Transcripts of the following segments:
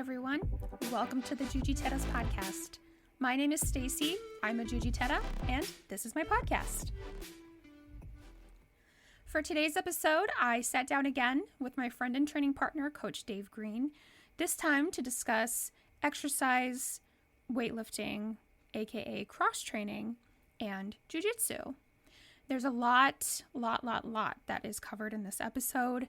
everyone. Welcome to the Jiu Jitsu podcast. My name is Stacy. I'm a Jiu Jitsu and this is my podcast. For today's episode, I sat down again with my friend and training partner, Coach Dave Greene, this time to discuss exercise, weightlifting, aka cross training, and Jiu Jitsu. There's a lot that is covered in this episode.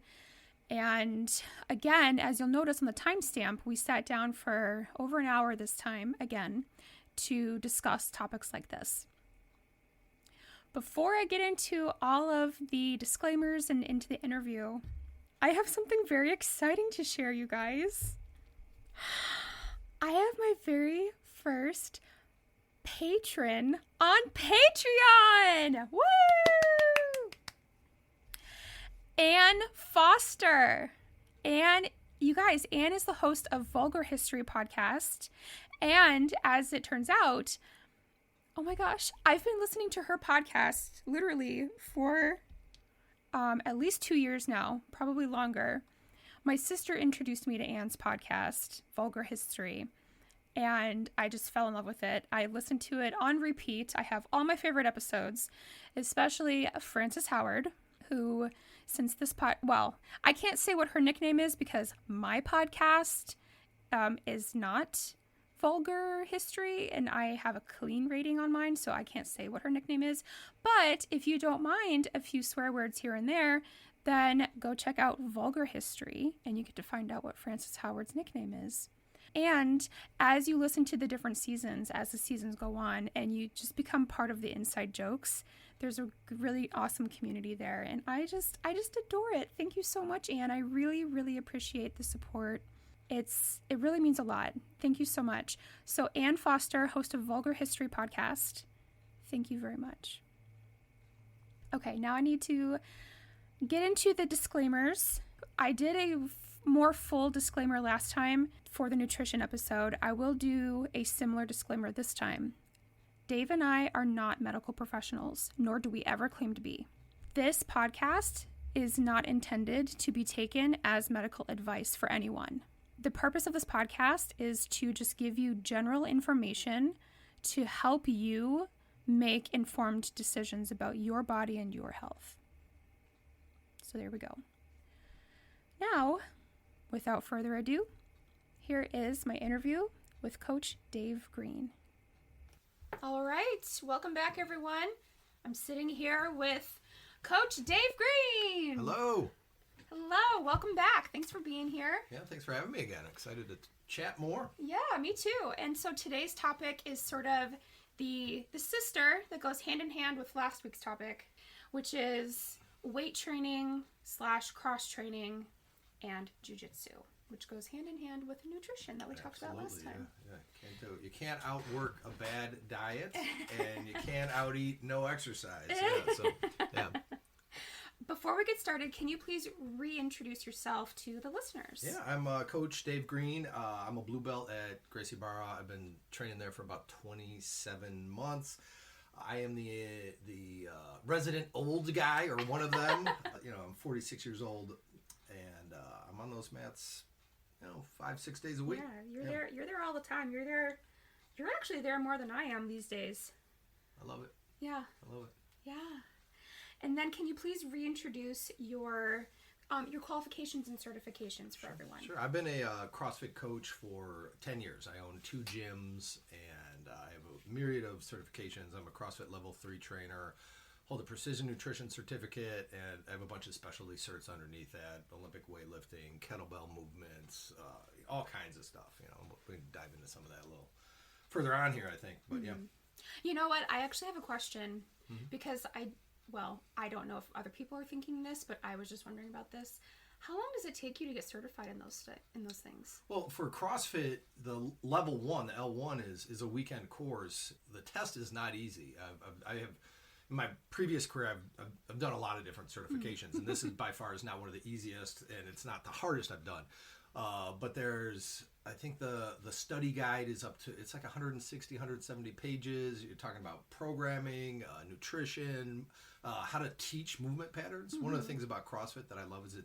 And again, as you'll notice on the timestamp, we sat down for over an hour this time, again, to discuss topics like this. Before I get into all of the disclaimers and into the interview, I have something very exciting to share, you guys. I have my very first patron on Patreon! Woo! Anne Foster. Anne, you guys, Anne is the host of Vulgar History podcast. And as it turns out, oh my gosh, I've been listening to her podcast literally for at least 2 years now, probably longer. My sister introduced me to Anne's podcast, Vulgar History, and I just fell in love with it. I listened to it on repeat. I have all my favorite episodes, especially Frances Howard, who since this I can't say what her nickname is because my podcast is not Vulgar History and I have a clean rating on mine, so I can't say what her nickname is. But if you don't mind a few swear words here and there, then go check out Vulgar History and you get to find out what Frances Howard's nickname is. And as you listen to the different seasons, as the seasons go on, and you just become part of the inside jokes, there's a really awesome community there. And I just adore it. Thank you so much, Anne. I really appreciate the support. It really means a lot. Thank you so much. So Anne Foster, host of Vulgar History podcast, thank you very much. Okay, now I need to get into the disclaimers. I did a more full disclaimer last time for the nutrition episode. I will do a similar disclaimer this time. Dave and I are not medical professionals, nor do we ever claim to be. This podcast is not intended to be taken as medical advice for anyone. The purpose of this podcast is to just give you general information to help you make informed decisions about your body and your health. So there we go. Now, without further ado, here is my interview with Coach Dave Greene. All right, welcome back, everyone. I'm sitting here with Coach Dave Greene. Hello. Hello, welcome back. Thanks for being here. Yeah, thanks for having me again. Excited to chat more. Yeah, me too. And so today's topic is sort of the sister that goes hand in hand with last week's topic, which is weight training / cross training and Jiu Jitsu, which goes hand in hand with nutrition that we talked about last time. Yeah. You can't outwork a bad diet, and you can't out-eat no exercise. Yeah. Before we get started, can you please reintroduce yourself to the listeners? Yeah, I'm Coach Dave Greene. I'm a blue belt at Gracie Barra. I've been training there for about 27 months. I am the resident old guy, or one of them. I'm 46 years old, and I'm on those mats 5-6 days a week. Yeah, you're there all the time. You're actually there more than I am these days. I love it. Yeah. I love it. Yeah. And then can you please reintroduce your qualifications and certifications for everyone? Sure. I've been a CrossFit coach for 10 years. I own 2 gyms and I have a myriad of certifications. I'm a CrossFit level 3 trainer, hold a precision nutrition certificate, and I have a bunch of specialty certs underneath that, Olympic weightlifting, kettlebell movements, all kinds of stuff. We can dive into some of that a little further on here, I think. But yeah. You know what? I actually have a question because I don't know if other people are thinking this, but I was just wondering about this. How long does it take you to get certified in those things? Well, for CrossFit, the level 1, the L1 is a weekend course. The test is not easy. I have in my previous career, I've done a lot of different certifications, and this is by far is not one of the easiest, and it's not the hardest I've done. But I think the study guide is it's like 160, 170 pages. You're talking about programming, nutrition, how to teach movement patterns. One of the things about CrossFit that I love is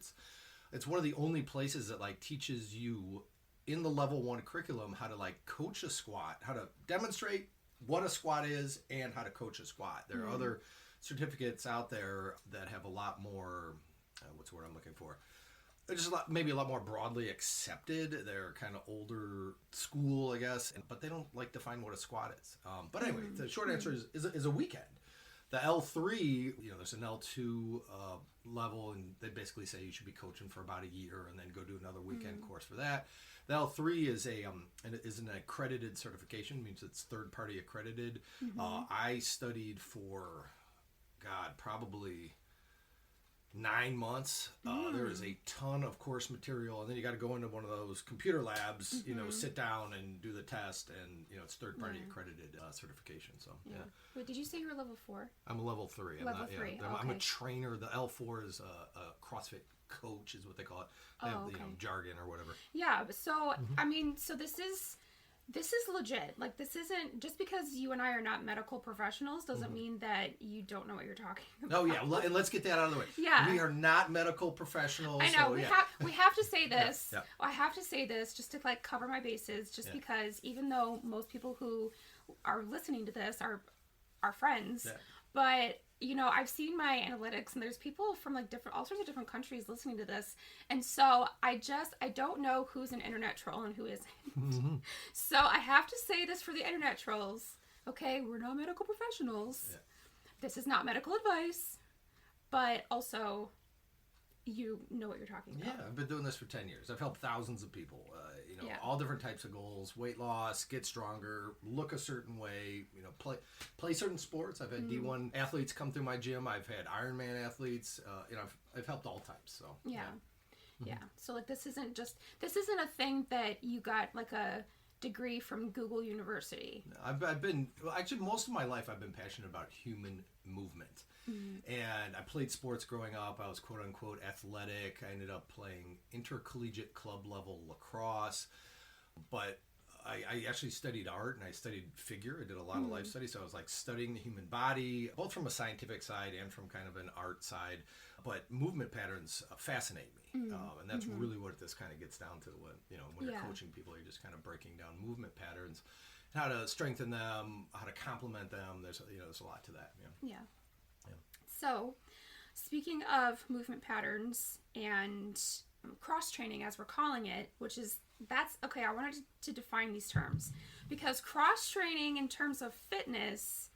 it's one of the only places that teaches you in the level 1 curriculum how to like coach a squat, how to demonstrate what a squat is and how to coach a squat. There are other certificates out there that have a lot more, what's the word I'm looking for? They're just maybe a lot more broadly accepted. They're kind of older school, I guess, but they don't like define what a squat is. But anyway, the short answer is a weekend. The L3, there's an L2 level, and they basically say you should be coaching for about a year and then go do another weekend course for that. The L3 is an accredited certification, means it's third party accredited. I studied for, probably 9 months. There is a ton of course material, and then you got to go into one of those computer labs, sit down and do the test, and it's third party accredited certification. So Wait, did you say you were level 4? I'm a level 3. Level 3. I'm a trainer. The L4 is a CrossFit coach, is what they call it. They have jargon or whatever. Yeah. So I mean, so this is legit. Like, this isn't just because you and I are not medical professionals doesn't mean that you don't know what you're talking about. Oh yeah, and let's get that out of the way. Yeah, we are not medical professionals. I know. So, we have to say this. Yeah. I have to say this just to like cover my bases. Just because even though most people who are listening to this are friends, but I've seen my analytics, and there's people from like all sorts of different countries listening to this, and so I don't know who's an internet troll and who isn't. So I have to say this for the internet trolls. Okay, we're not medical professionals. Yeah. This is not medical advice, but also you know what you're talking about. Yeah, I've been doing this for 10 years. I've helped thousands of people. All different types of goals: weight loss, get stronger, look a certain way. Play certain sports. I've had D1 athletes come through my gym. I've had Ironman athletes. I've helped all types. So yeah. So like this isn't a thing that you got like a degree from Google University. I've been actually most of my life I've been passionate about human movement. And I played sports growing up. I was quote unquote athletic. I ended up playing intercollegiate club level lacrosse, but I actually studied art and I studied figure. I did a lot of life studies. So I was like studying the human body, both from a scientific side and from kind of an art side. But movement patterns fascinate me. And that's really what this kind of gets down to. When you're coaching people, you're just kind of breaking down movement patterns, how to strengthen them, how to complement them. There's a lot to that. Yeah. So, speaking of movement patterns and cross-training, as we're calling it, I wanted to define these terms, because cross-training in terms of fitness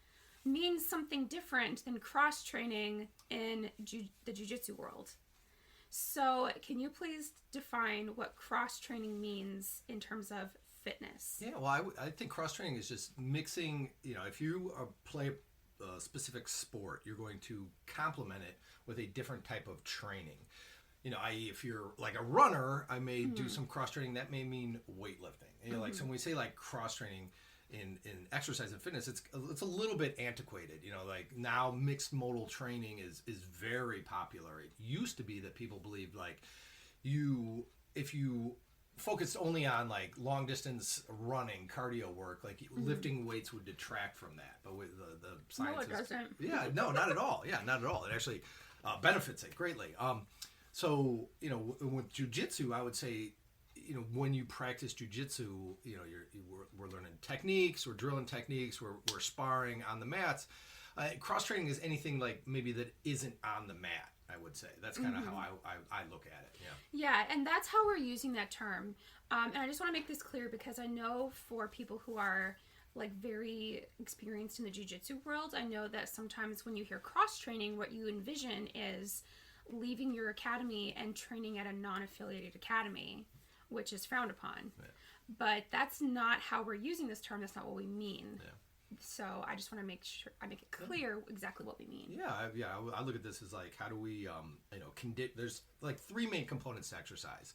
means something different than cross-training in the jiu-jitsu world. So, can you please define what cross-training means in terms of fitness? Yeah, well, I think cross-training is just mixing, if you play a specific sport, you're going to complement it with a different type of training. I.e., if you're like a runner, I may do some cross training. That may mean weightlifting. Like, so when we say like cross training in exercise and fitness, it's a little bit antiquated. Like now mixed modal training is very popular. It used to be that people believed like if you focused only on like long distance running, cardio work, like lifting weights would detract from that. But with the science, no, it doesn't. Yeah, no, not at all. Yeah, not at all. It actually benefits it greatly. So with jiu-jitsu, I would say, when you practice jiu-jitsu, we're learning techniques, we're drilling techniques, we're sparring on the mats. Cross training is anything like maybe that isn't on the mat. I would say that's kind of how I look at it. Yeah, and that's how we're using that term. And I just want to make this clear, because I know for people who are like very experienced in the jiu-jitsu world, I know that sometimes when you hear cross training, what you envision is leaving your academy and training at a non-affiliated academy, which is frowned upon. Yeah. But that's not how we're using this term. That's not what we mean. Yeah. So I just want to make sure I make it clear exactly what we mean. Yeah. I look at this as like, how do we, there's like 3 main components to exercise.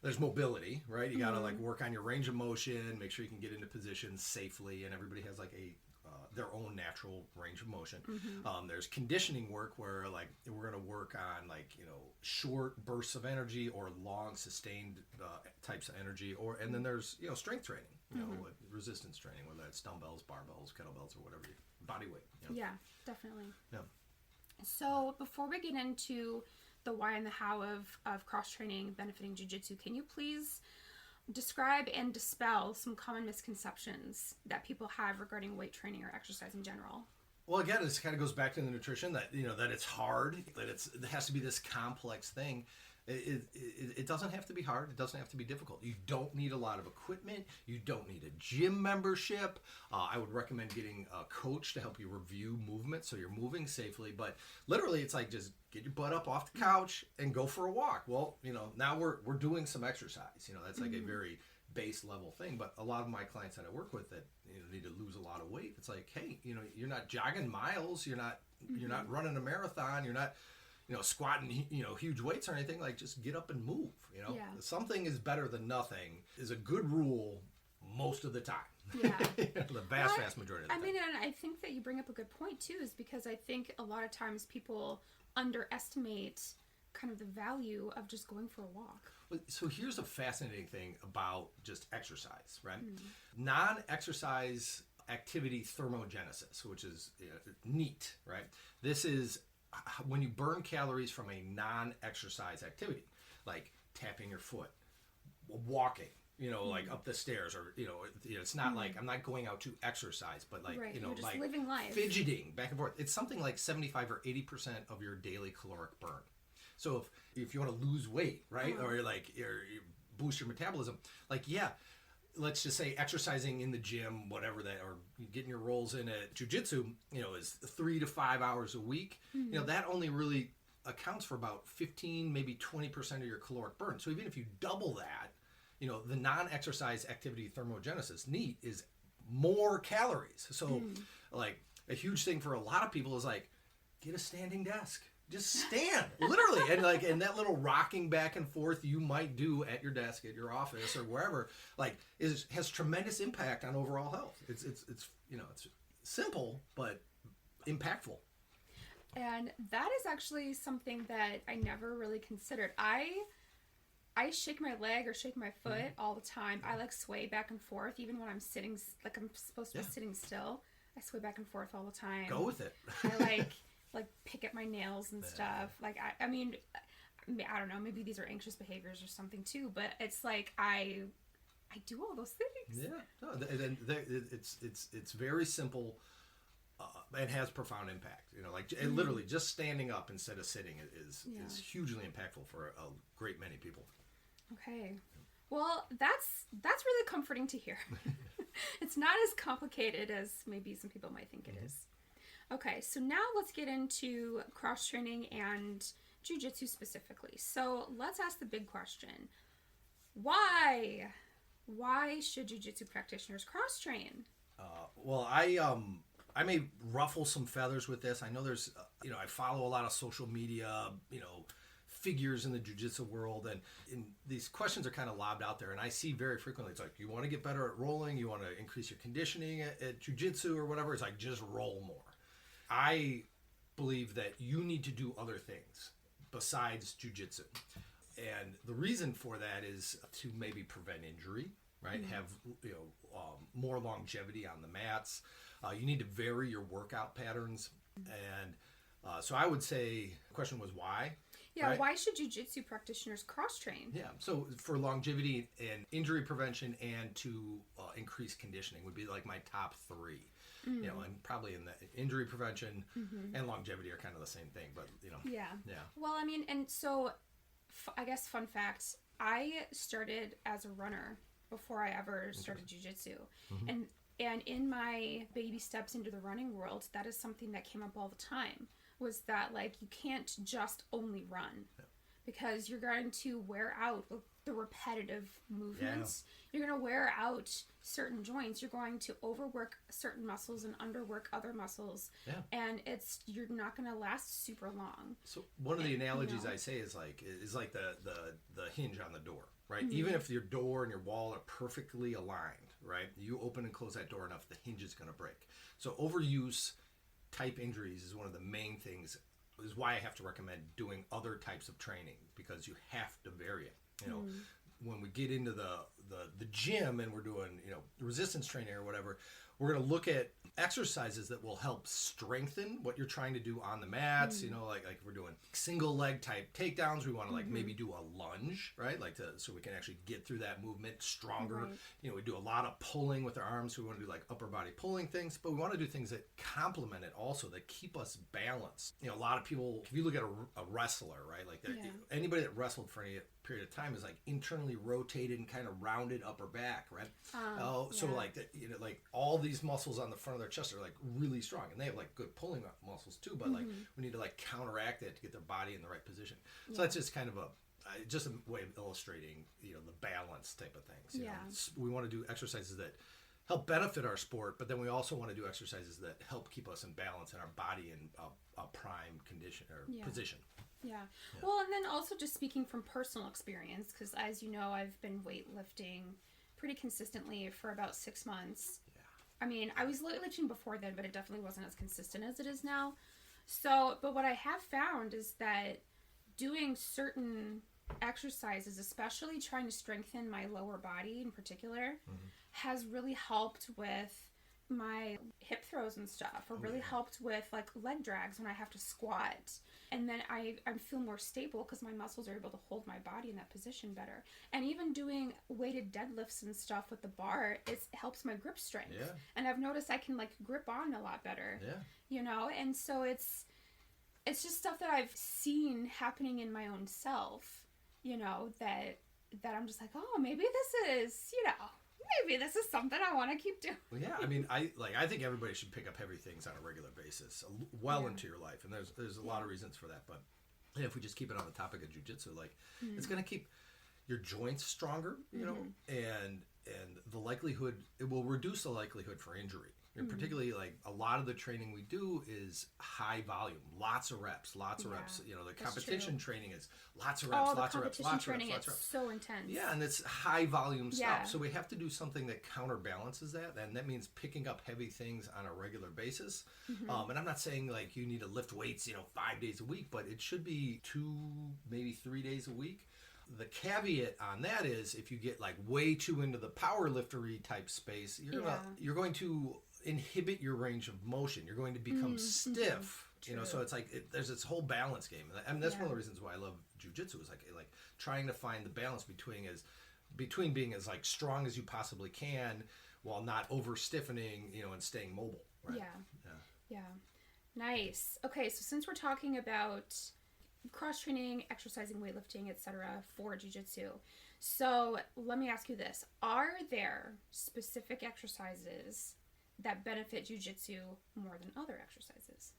There's mobility, right? You got to like work on your range of motion, make sure you can get into positions safely, and everybody has like their own natural range of motion. There's conditioning work where like we're going to work on like short bursts of energy or long sustained types of energy, and then there's strength training, resistance training, whether that's dumbbells, barbells, kettlebells, or whatever, body weight. Yeah, definitely. Yeah. So before we get into the why and the how of cross training benefiting jiu-jitsu, can you please describe and dispel some common misconceptions that people have regarding weight training or exercise in general. Well, again, this kind of goes back to the nutrition that, that it's hard, that it has to be this complex thing. It doesn't have to be hard. It doesn't have to be difficult. You don't need a lot of equipment. You don't need a gym membership. I would recommend getting a coach to help you review movement so you're moving safely. But literally, it's like just get your butt up off the couch and go for a walk. Well, now we're doing some exercise. That's like a very base level thing. But a lot of my clients that I work with that need to lose a lot of weight, it's like, hey, you're not jogging miles. You're not running a marathon. You're not squatting, huge weights or anything. Like, just get up and move, Yeah. Something is better than nothing is a good rule most of the time. Yeah. The vast majority of the time. I mean, and I think that you bring up a good point too, is because I think a lot of times people underestimate kind of the value of just going for a walk. So here's a fascinating thing about just exercise, right? Non-exercise activity thermogenesis, which is neat, right? This is when you burn calories from a non-exercise activity, like tapping your foot, walking, like up the stairs, or it's not like I'm not going out to exercise, but like right. You're just like living life, fidgeting back and forth. It's something like 75 or 80% of your daily caloric burn. So if you want to lose weight, right, or you boost your metabolism, like let's just say exercising in the gym, whatever that, or getting your rolls in at Jiu Jitsu, is 3 to 5 hours a week. That only really accounts for about 15, maybe 20% of your caloric burn. So even if you double that, the non-exercise activity thermogenesis, NEAT, is more calories. So like a huge thing for a lot of people is like, get a standing desk. Just stand, literally, and that little rocking back and forth you might do at your desk, at your office, or wherever, like has tremendous impact on overall health. It's simple but impactful. And that is actually something that I never really considered. I shake my leg or shake my foot all the time. I sway back and forth even when I'm sitting, like I'm supposed to be sitting still. I sway back and forth all the time. Go with it. I pick at my nails and stuff. Like, I mean, I don't know, maybe these are anxious behaviors or something too, but it's like I do all those things. Yeah, no, and it's very simple and has profound impact. Literally just standing up instead of sitting is hugely impactful for a great many people. Okay, well, that's really comforting to hear. It's not as complicated as maybe some people might think it is. Okay, so now let's get into cross-training and jiu-jitsu specifically. So let's ask the big question. Why should jiu-jitsu practitioners cross-train? Well, I may ruffle some feathers with this. I know there's, I follow a lot of social media, figures in the jiu-jitsu world, and these questions are kind of lobbed out there, and I see very frequently, it's like, you want to get better at rolling, you want to increase your conditioning at jiu-jitsu or whatever, it's like, just roll more. I believe that you need to do other things besides jiu-jitsu. And the reason for that is to maybe prevent injury, right? Have more longevity on the mats. You need to vary your workout patterns. And so I would say the question was why? Yeah, right? Why should jiu-jitsu practitioners cross-train? Yeah, so for longevity and injury prevention and to increase conditioning would be like my top three. And probably in the injury prevention and longevity are kind of the same thing, but Yeah. Yeah. Well, I mean, and so I guess fun fact, I started as a runner before I ever started jiu-jitsu. And in my baby steps into the running world, that is something that came up all the time, was that you can't just only run. Yeah. Because you're going to wear out the repetitive movements. Yeah. You're going to wear out certain joints. You're going to overwork certain muscles and underwork other muscles. Yeah. And you're not going to last super long. So one of the analogies I say is like the hinge on the door, right? Even if your door and your wall are perfectly aligned, right? You open and close that door enough, the hinge is going to break. So overuse type injuries is one of the main things, is why I have to recommend doing other types of training, because you have to vary it. When we get into the gym and we're doing resistance training or whatever, we're going to look at exercises that will help strengthen what you're trying to do on the mats. You know, like if we're doing single leg type takedowns, we want to like maybe do a lunge, right? Like so we can actually get through that movement stronger. Right. You know, we do a lot of pulling with our arms. So we want to do like upper body pulling things, but we want to do things that complement it also, that keep us balanced. You know, a lot of people, if you look at a wrestler, right? Like anybody that wrestled for any period of time is like internally rotated and kind of rounded upper back, right? So like you know, like all these muscles on the front of their chest are like really strong, and they have like good pulling muscles too, but like we need to like counteract that to get their body in the right position. So that's just kind of just a way of illustrating, you know, the balance type of things. You know, we want to do exercises that help benefit our sport, but then we also want to do exercises that help keep us in balance and our body in a prime condition or position. Yeah. Well, and then also just speaking from personal experience, because as you know, I've been weightlifting pretty consistently for about 6 months. Yeah. I mean, I was weightlifting before then, but it definitely wasn't as consistent as it is now. So, but what I have found is that doing certain exercises, especially trying to strengthen my lower body in particular, has really helped with my hip throws and stuff, or really helped with like leg drags when I have to squat. And then I feel more stable because my muscles are able to hold my body in that position better. And even doing weighted deadlifts and stuff with the bar, it helps my grip strength. Yeah. And I've noticed I can like grip on a lot better. Yeah. You know, and so it's just stuff that I've seen happening in my own self, you know, that I'm just like, oh, maybe this is, you know, maybe this is something I want to keep doing. Well, yeah, I mean, I think everybody should pick up heavy things on a regular basis, into your life, and there's a lot of reasons for that. But if we just keep it on the topic of jiu-jitsu, like it's going to keep your joints stronger, you know, and the likelihood, it will reduce the likelihood for injury. And particularly, like, a lot of the training we do is high volume, lots of reps. You know, the competition training is lots of reps, lots of reps. It's so intense. Yeah, and it's high volume stuff. So we have to do something that counterbalances that, and that means picking up heavy things on a regular basis. And I'm not saying like you need to lift weights, you know, 5 days a week, but it should be 2, maybe 3 days a week. The caveat on that is if you get like way too into the power liftery type space, you're going to inhibit your range of motion. You're going to become stiff. You know, so it's like there's this whole balance game. I mean, that's one of the reasons why I love jiu-jitsu, is like trying to find the balance between being as like strong as you possibly can while not over stiffening, you know, and staying mobile. Right? Yeah. Nice. Okay, so since we're talking about cross training, exercising, weightlifting, etc. for jiu-jitsu, so let me ask you this: are there specific exercises that benefit jiu-jitsu more than other exercises?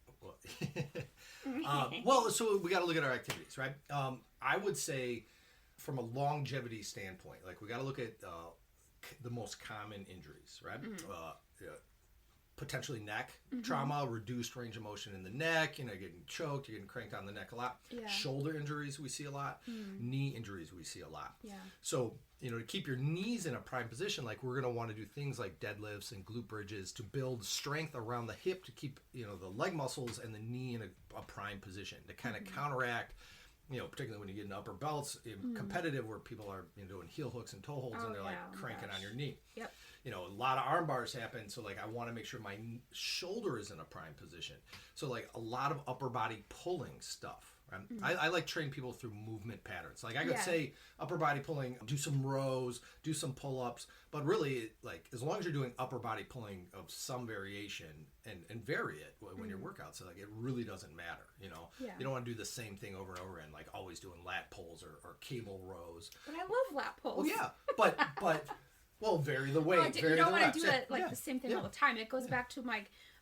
Well, so we got to look at our activities, right? I would say from a longevity standpoint, like we got to look at the most common injuries, right? Potentially neck trauma, reduced range of motion in the neck, you know, getting choked, you're getting cranked on the neck a lot. Shoulder injuries we see a lot. Knee injuries we see a lot. So, you know, to keep your knees in a prime position, like we're going to want to do things like deadlifts and glute bridges to build strength around the hip to keep, you know, the leg muscles and the knee in a prime position to kind of counteract, you know, particularly when you get into upper belts, competitive, where people are, you know, doing heel hooks and toe holds and they're like cranking on your knee. You know, a lot of arm bars happen, so like I want to make sure my shoulder is in a prime position. So like a lot of upper body pulling stuff. Right? I like training people through movement patterns. Like I could say upper body pulling, do some rows, do some pull-ups, but really, like, as long as you're doing upper body pulling of some variation and vary it when your workout, so like it really doesn't matter, you know. You don't want to do the same thing over and over and like always doing lat pulls or cable rows. But I love lat pulls. Well, yeah, but well, vary the weight. You don't want to do it like the same thing all the time. It goes back to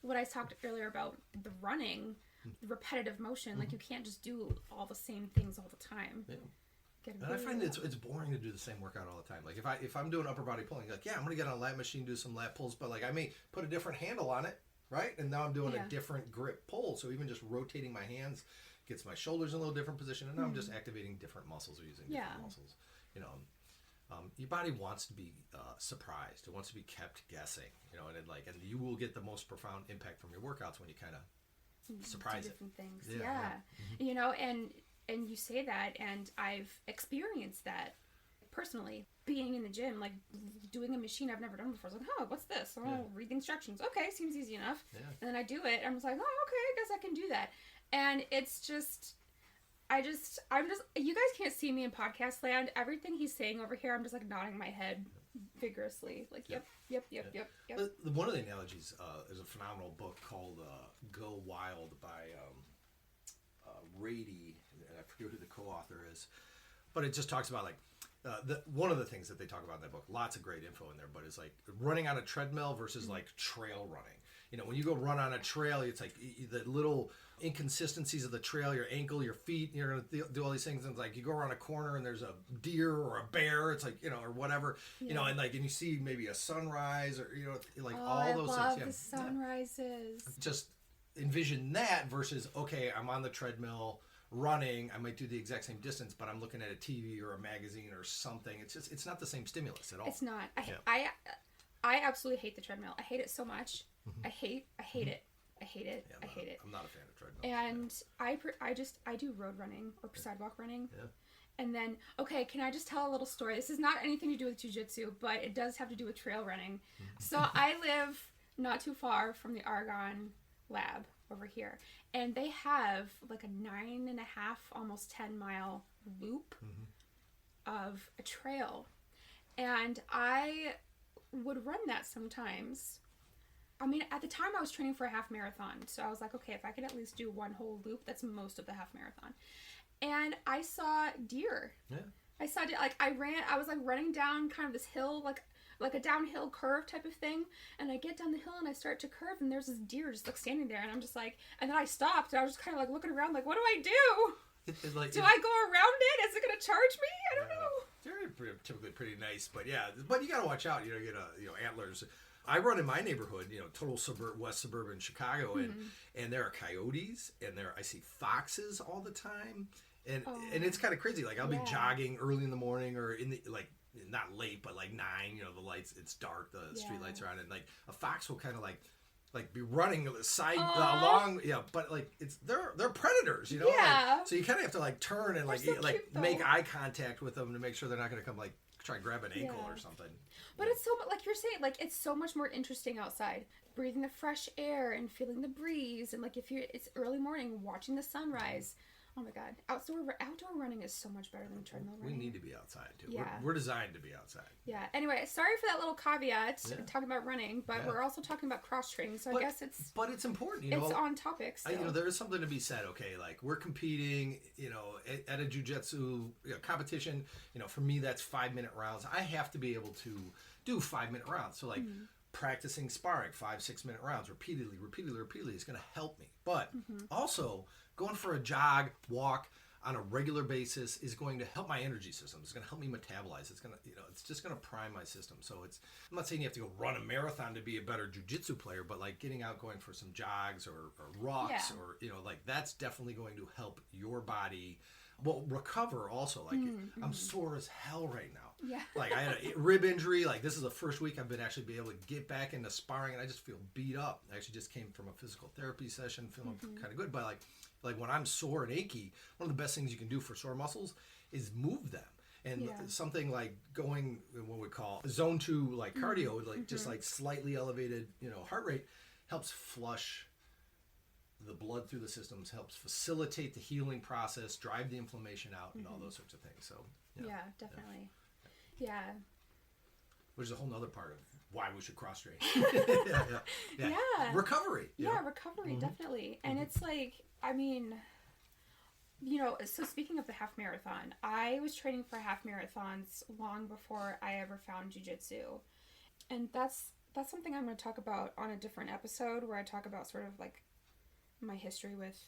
what I talked earlier about the running, the repetitive motion. Like you can't just do all the same things all the time. And I find it's boring to do the same workout all the time. Like if I'm doing upper body pulling, like I'm gonna get on a lat machine, do some lat pulls, but like I may put a different handle on it, right? And now I'm doing a different grip pull. So even just rotating my hands gets my shoulders in a little different position, and now I'm just activating different muscles or using different muscles. You know. Your body wants to be surprised. It wants to be kept guessing, you know, and you will get the most profound impact from your workouts when you kind of surprise different things. You know, and you say that, and I've experienced that personally, being in the gym, like doing a machine I've never done before. It's like, oh, what's this? I'll read the instructions. Okay, seems easy enough. Yeah. And then I do it. And I'm just like, oh, okay, I guess I can do that. And it's just, I'm just, you guys can't see me in podcast land. Everything he's saying over here, I'm just like nodding my head vigorously. Like, yep. One of the analogies is a phenomenal book called Go Wild by Rady, and I forget who the co-author is, but it just talks about like one of the things that they talk about in that book. Lots of great info in there, but it's like running on a treadmill versus like trail running. You know, when you go run on a trail, it's like the little inconsistencies of the trail, your ankle, your feet, you're going to do all these things. And it's like you go around a corner and there's a deer or a bear. It's like, you know, or whatever, you know, and like, and you see maybe a sunrise or, you know, like all those I love things. the sunrises. Just envision that versus, okay, I'm on the treadmill running. I might do the exact same distance, but I'm looking at a TV or a magazine or something. It's just, it's not the same stimulus at all. It's not. I absolutely hate the treadmill. I hate it so much. I hate it. I hate it. Yeah, I hate it. I'm not a fan of treadmills. And I do road running or sidewalk running. Yeah. And then, okay, can I just tell a little story? This is not anything to do with jiu-jitsu, but it does have to do with trail running. So I live not too far from the Argonne lab over here. And they have like a 9.5, almost 10 mile loop of a trail. And I would run that sometimes. I mean, at the time I was training for a half marathon. So I was like, okay, if I could at least do one whole loop, that's most of the half marathon. And I saw deer. Yeah. I saw deer. Like I was like running down kind of this hill, like a downhill curve type of thing. And I get down the hill and I start to curve and there's this deer just like standing there. And I'm just like, and then I stopped and I was just kind of like looking around like, what do I do? Do I go around it? Is it going to charge me? I don't know. They're typically pretty nice, but yeah, but you got to watch out. You know, you get antlers. I run in my neighborhood, you know, total west suburban Chicago, and there are coyotes, and I see foxes all the time, and it's kind of crazy. Like I'll be jogging early in the morning or in the like not late, but like 9. You know, the lights, it's dark, the street lights are on, and like a fox will kind of like be running side along, but like they're predators, you know. Yeah. Like, so you kind of have to like turn and like make eye contact with them to make sure they're not going to come like try and grab an ankle or something. But it's so like you're saying, like it's so much more interesting outside, breathing the fresh air and feeling the breeze, and like it's early morning, watching the sunrise. Oh my God, outdoor running is so much better than treadmill running. We need to be outside too. Yeah. We're designed to be outside. Yeah. Anyway, sorry for that little caveat talking about running, but we're also talking about cross training, so I guess it's. But it's important, you know. It's on topic. Still. You know, there is something to be said. Okay, like we're competing, you know, at a jiu-jitsu competition. You know, for me that's 5-minute rounds. I have to be able to do 5-minute rounds. So like practicing sparring 5-6 minute rounds repeatedly is going to help me. But also going for a jog, walk on a regular basis is going to help my energy system. It's going to help me metabolize. It's going to, you know, it's just going to prime my system. So I'm not saying you have to go run a marathon to be a better jiu-jitsu player, but like getting out, going for some jogs or walks or, you know, like that's definitely going to help your body. Well, recover also. Like I'm sore as hell right now. Yeah. Like I had a rib injury. Like this is the first week I've been actually be able to get back into sparring, and I just feel beat up. I actually just came from a physical therapy session, feeling kind of good. But like when I'm sore and achy, one of the best things you can do for sore muscles is move them. And something like going what we call zone 2 like cardio, like just like slightly elevated, you know, heart rate helps flush the blood through the systems, helps facilitate the healing process, drive the inflammation out, and all those sorts of things. So yeah, definitely. Yeah. Which is a whole nother part of why we should cross train. Yeah. Recovery. Yeah, recovery, definitely. And it's like, I mean, you know, so speaking of the half marathon, I was training for half marathons long before I ever found jiu-jitsu. And that's something I'm going to talk about on a different episode where I talk about sort of like my history with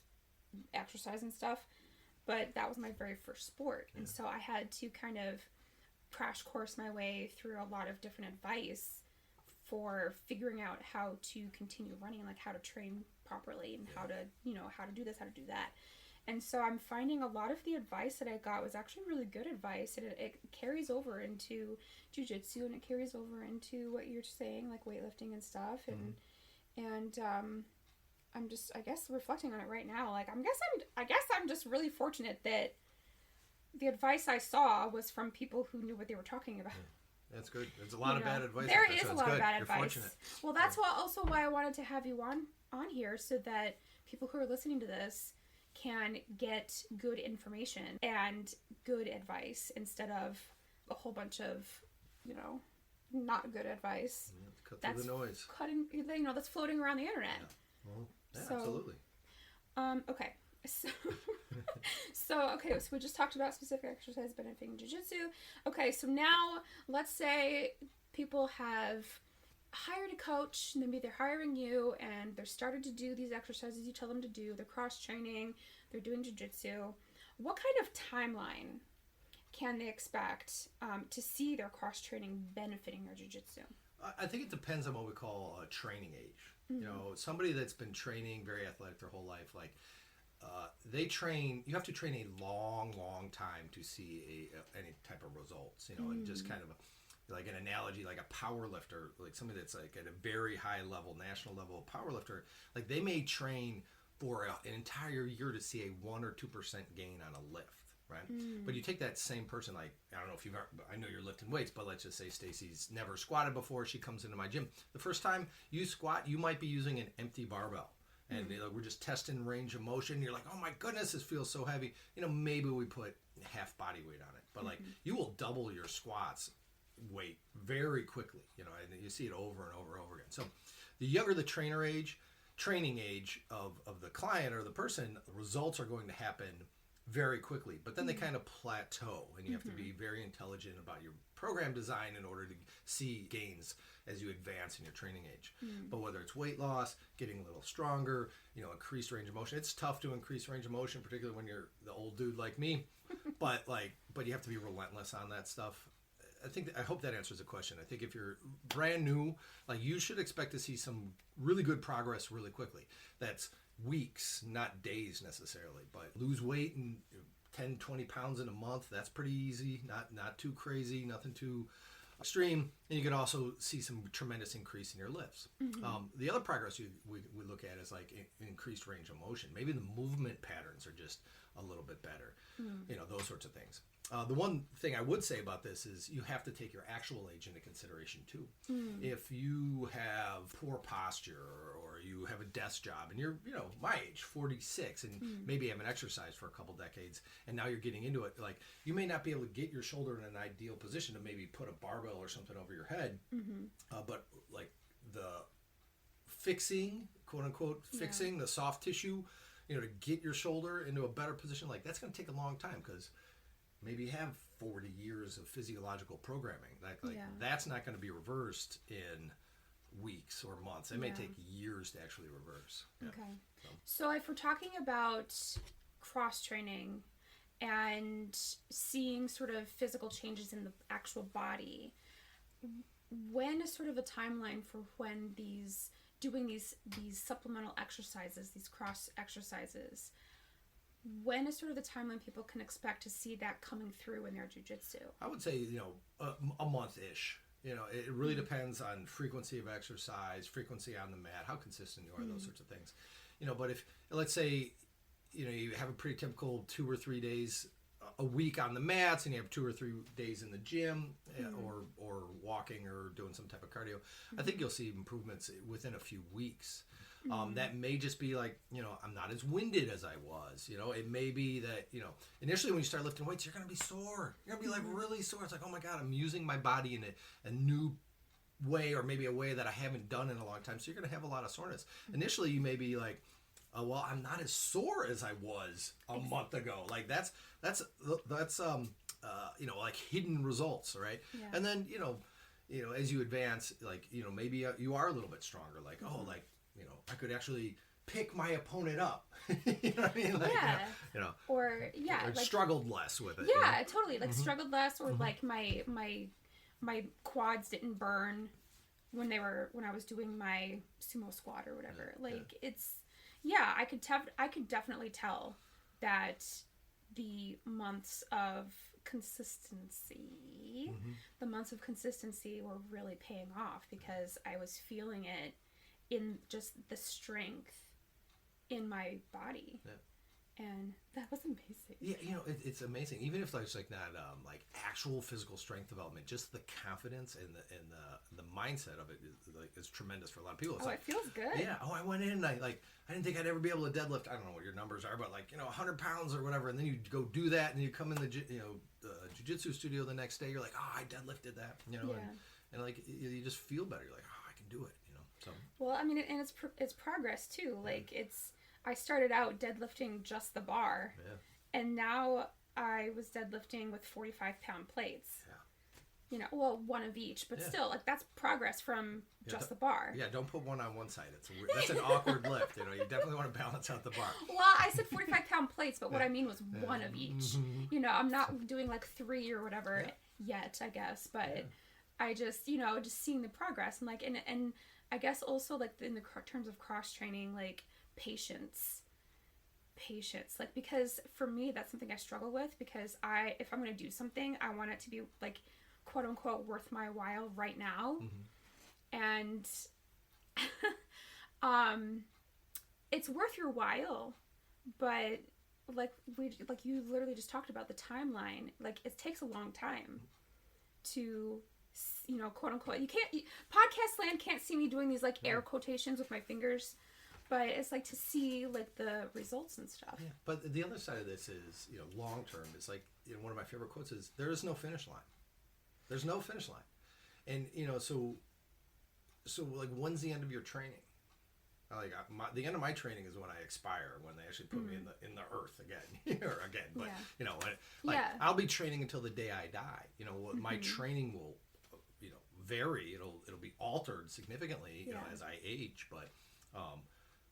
exercise and stuff. But that was my very first sport. And so I had to kind of crash course my way through a lot of different advice for figuring out how to continue running, like how to train properly and how to, you know, how to do this, how to do that. And so I'm finding a lot of the advice that I got was actually really good advice, and it carries over into jiu-jitsu, and it carries over into what you're saying, like weightlifting and stuff. And I'm just, I guess, reflecting on it right now. Like, I guess I'm just really fortunate that the advice I saw was from people who knew what they were talking about. That's good. There's a lot of bad advice. There out is so a lot of bad You're advice. Fortunate. Well, that's also why I wanted to have you on here, so that people who are listening to this can get good information and good advice instead of a whole bunch of, not good advice. Cut through the noise. That's floating around the internet. Yeah. Well, absolutely. Okay. So we just talked about specific exercise benefiting jiu-jitsu. Okay, so now let's say people have hired a coach, maybe they're hiring you, and they're started to do these exercises you tell them to do. They're cross-training, they're doing jiu-jitsu. What kind of timeline can they expect to see their cross-training benefiting their jiu-jitsu? I think it depends on what we call a training age. Somebody that's been training very athletic their whole life, you have to train a long time to see any type of results, and just kind of like an analogy, like a power lifter, like somebody that's like at a very high level, national level power lifter, like they may train for an entire year to see a 1 or 2% gain on a lift, right? But you take that same person, like, I don't know if I know you're lifting weights, but let's just say Stacy's never squatted before. She comes into my gym. The first time you squat, you might be using an empty barbell. And we're just testing range of motion. You're like, oh my goodness, this feels so heavy. Maybe we put half body weight on it. But like, you will double your squats weight very quickly, and you see it over and over and over again. So the younger the training age of the client or the person, the results are going to happen very quickly. But then they kind of plateau, and you have to be very intelligent about your program design in order to see gains as you advance in your training age. But whether it's weight loss, getting a little stronger, increased range of motion. It's tough to increase range of motion, particularly when you're the old dude like me. but you have to be relentless on that stuff. I hope that answers the question. I think if you're brand new, you should expect to see some really good progress really quickly. That's weeks, not days necessarily, but lose weight and 10, 20 pounds in a month. That's pretty easy. Not too crazy, nothing too extreme. And you can also see some tremendous increase in your lifts. The other progress we look at is increased range of motion. Maybe the movement patterns are just a little bit better. Those sorts of things. The one thing I would say about this is you have to take your actual age into consideration too. If you have poor posture or you have a desk job and you're, my age, 46, and maybe haven't exercised for a couple decades, and now you're getting into it, you may not be able to get your shoulder in an ideal position to maybe put a barbell or something over your head. But the fixing, quote unquote, fixing the soft tissue, to get your shoulder into a better position, that's going to take a long time because maybe you have 40 years of physiological programming. That's not going to be reversed in weeks or months. It may take years to actually reverse. Okay. So if we're talking about cross-training and seeing sort of physical changes in the actual body, when is sort of a timeline for when doing these supplemental exercises, these cross exercises, when is sort of the timeline people can expect to see that coming through in their jiu-jitsu? I would say, a month-ish. It really depends on frequency of exercise, frequency on the mat, how consistent you are, those sorts of things. But if, let's say, you have a pretty typical 2 or 3 days a week on the mats and you have 2 or 3 days in the gym or walking or doing some type of cardio, I think you'll see improvements within a few weeks. That may just be I'm not as winded as I was. It may be that, initially when you start lifting weights, you're going to be sore. You're going to be really sore. It's like, oh my God, I'm using my body in a new way, or maybe a way that I haven't done in a long time. So you're going to have a lot of soreness. Initially, you may be like, oh, well, I'm not as sore as I was a month ago. That's hidden results, right? Yeah. And then, as you advance, maybe you are a little bit stronger. I could actually pick my opponent up. You know what I mean? Or struggled less with it. Yeah, totally. Struggled less, or my quads didn't burn when I was doing my sumo squat or whatever. I could definitely tell that the months of consistency, were really paying off because I was feeling it in just the strength in my body. And that was amazing. Yeah, you know, it's amazing. Even if there's like not like actual physical strength development, just the confidence and the mindset of it is tremendous for a lot of people. It's it feels good. Yeah. Oh, I went in and I didn't think I'd ever be able to deadlift. I don't know what your numbers are, but 100 pounds or whatever. And then you go do that, and you come in the jiu-jitsu studio the next day. You're like, oh, I deadlifted that. You know, and like you just feel better. You're like, oh, I can do it. You know. So. Well, I mean, and it's progress too. Like I started out deadlifting just the bar, and now I was deadlifting with 45-pound plates. Yeah. You know, well, one of each, but still, like that's progress from just the bar. Yeah, don't put one on one side. That's an awkward lift. You know, you definitely want to balance out the bar. Well, I said 45-pound plates, but what I mean was one of each. You know, I'm not doing like 3 or whatever yet, I guess, but I just, you know, just seeing the progress and like, and I guess also like in the terms of cross training, like patience, like, because for me that's something I struggle with, because if I'm going to do something, I want it to be like quote unquote worth my while right now. And it's worth your while, but like you literally just talked about the timeline, like it takes a long time to, you know, quote unquote, podcast land can't see me doing these like air quotations with my fingers, but it's like to see like the results and stuff. Yeah, but the other side of this is, you know, long term. It's like, you know, one of my favorite quotes is, "There is no finish line." There's no finish line, and you know, so like, when's the end of your training? Like the end of my training is when I expire, when they actually put me in the earth again, But you know, I'll be training until the day I die. You know, my training will, you know, vary. It'll be altered significantly, you know, as I age,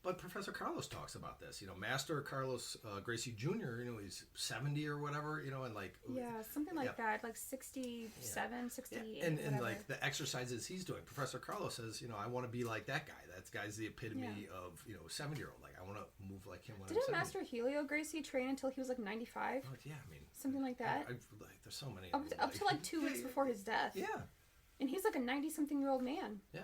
But Professor Carlos talks about this. You know, Master Carlos Gracie Jr., you know, he's 70 or whatever, you know, and like... Yeah, something like that, like 67, 68, and like the exercises he's doing. Professor Carlos says, you know, I want to be like that guy. That guy's the epitome of, you know, 70-year-old. Like, I want to move like him when I'm 70. Didn't Master Helio Gracie train until he was like 95? Oh, yeah, I mean... Something like that? There's so many. Up to like 2 weeks before his death. Yeah. And he's like a 90-something-year-old man. Yeah.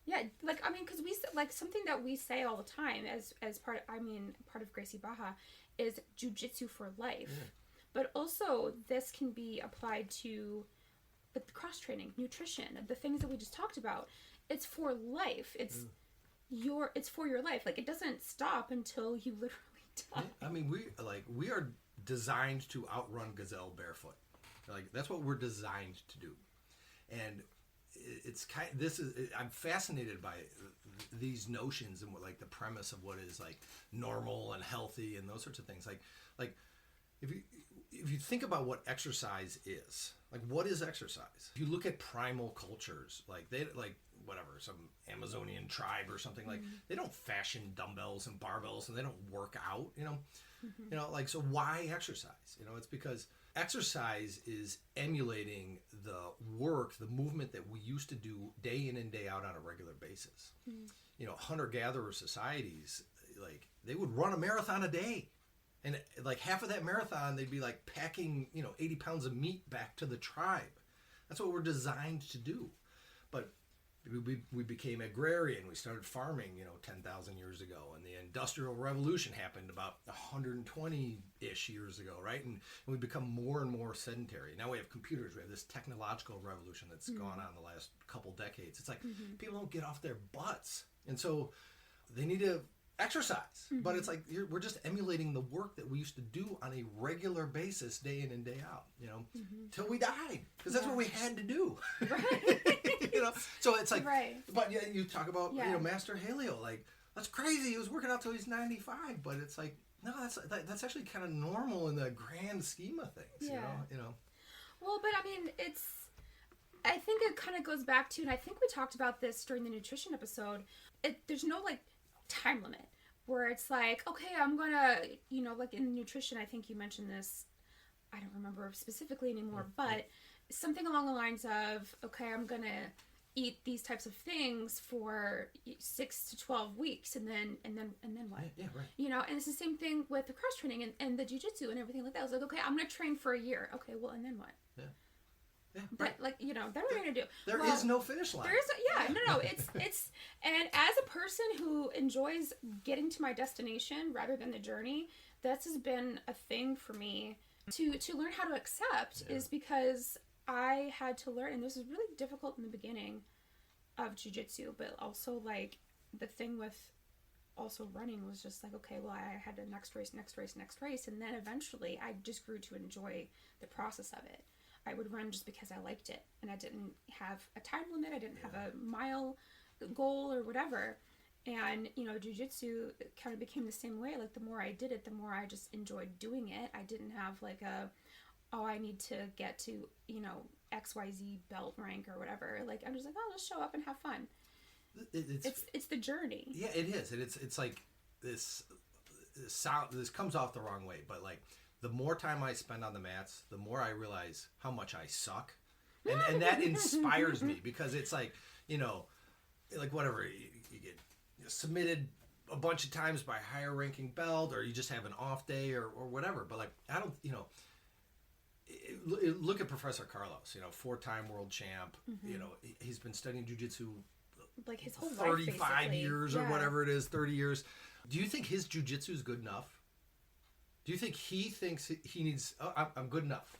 Yeah, like, I mean, because we, like, something that we say all the time as part of Gracie Barra is Jiu Jitsu for life. Yeah. But also, this can be applied to like the cross training, nutrition, the things that we just talked about. It's for life. It's for your life. Like, it doesn't stop until you literally die. Yeah, I mean, we are designed to outrun gazelle barefoot. Like, that's what we're designed to do. And it's I'm fascinated by these notions and what, like, the premise of what is like normal and healthy and those sorts of things. Like if you think about what exercise is, like, what is exercise? If you look at primal cultures, like some Amazonian tribe or something, like, they don't fashion dumbbells and barbells and they don't work out, you know. You know, like, so why exercise? You know, it's because exercise is emulating the work, the movement that we used to do day in and day out on a regular basis. You know, hunter-gatherer societies, like, they would run a marathon a day. And like half of that marathon, they'd be like packing, you know, 80 pounds of meat back to the tribe. That's what we're designed to do. But we became agrarian. We started farming, you know, 10,000 years ago. And the Industrial Revolution happened about 120-ish years ago, right? And we become more and more sedentary. Now we have computers. We have this technological revolution that's gone on the last couple decades. It's like people don't get off their butts. And so they need to exercise. But it's like we're just emulating the work that we used to do on a regular basis, day in and day out, you know, till we died. Because that's what we had to do. Right. You know, so it's like, right. But yeah, you talk about, you know, Master Helio, like, that's crazy. He was working out till he's 95, but it's like, no, that's actually kind of normal in the grand scheme of things, you know. Well, but I mean, I think it kind of goes back to, and I think we talked about this during the nutrition episode, there's no, like, time limit where it's like, okay, I'm gonna, you know, like in nutrition, I think you mentioned this, I don't remember specifically anymore, but something along the lines of, okay, I'm gonna eat these types of things for 6 to 12 weeks and then what? Yeah, right. You know, and it's the same thing with the cross training and the jiu-jitsu and everything like that. I was like, okay, I'm gonna train for a year. Okay, well, and then what? Yeah, right. But, like, you know, then what are we gonna do? There is no finish line. No. It's and as a person who enjoys getting to my destination rather than the journey, this has been a thing for me to learn how to accept, is because I had to learn, and this is really difficult in the beginning of jiu-jitsu, but also like the thing with also running was just like, okay, well, I had the next race, and then eventually I just grew to enjoy the process of it. I would run just because I liked it, and I didn't have a time limit, I didn't have a mile goal or whatever. And, you know, jiu-jitsu kind of became the same way. Like, the more I did it, the more I just enjoyed doing it. I didn't have like I need to get to, you know, XYZ belt rank or whatever. Like, I'm just like, oh, let's show up and have fun. It's the journey. Yeah, it is. And it's like this comes off the wrong way, but like the more time I spend on the mats, the more I realize how much I suck. And that inspires me, because it's like, you know, like whatever, you get submitted a bunch of times by higher ranking belt, or you just have an off day or whatever. But like, I don't, you know, look at Professor Carlos, you know, 4-time world champ. You know, he's been studying jiu-jitsu like his whole 35 years or whatever it is, 30 years. Do you think his jiu-jitsu is good enough? Do you think he thinks he needs, I'm good enough?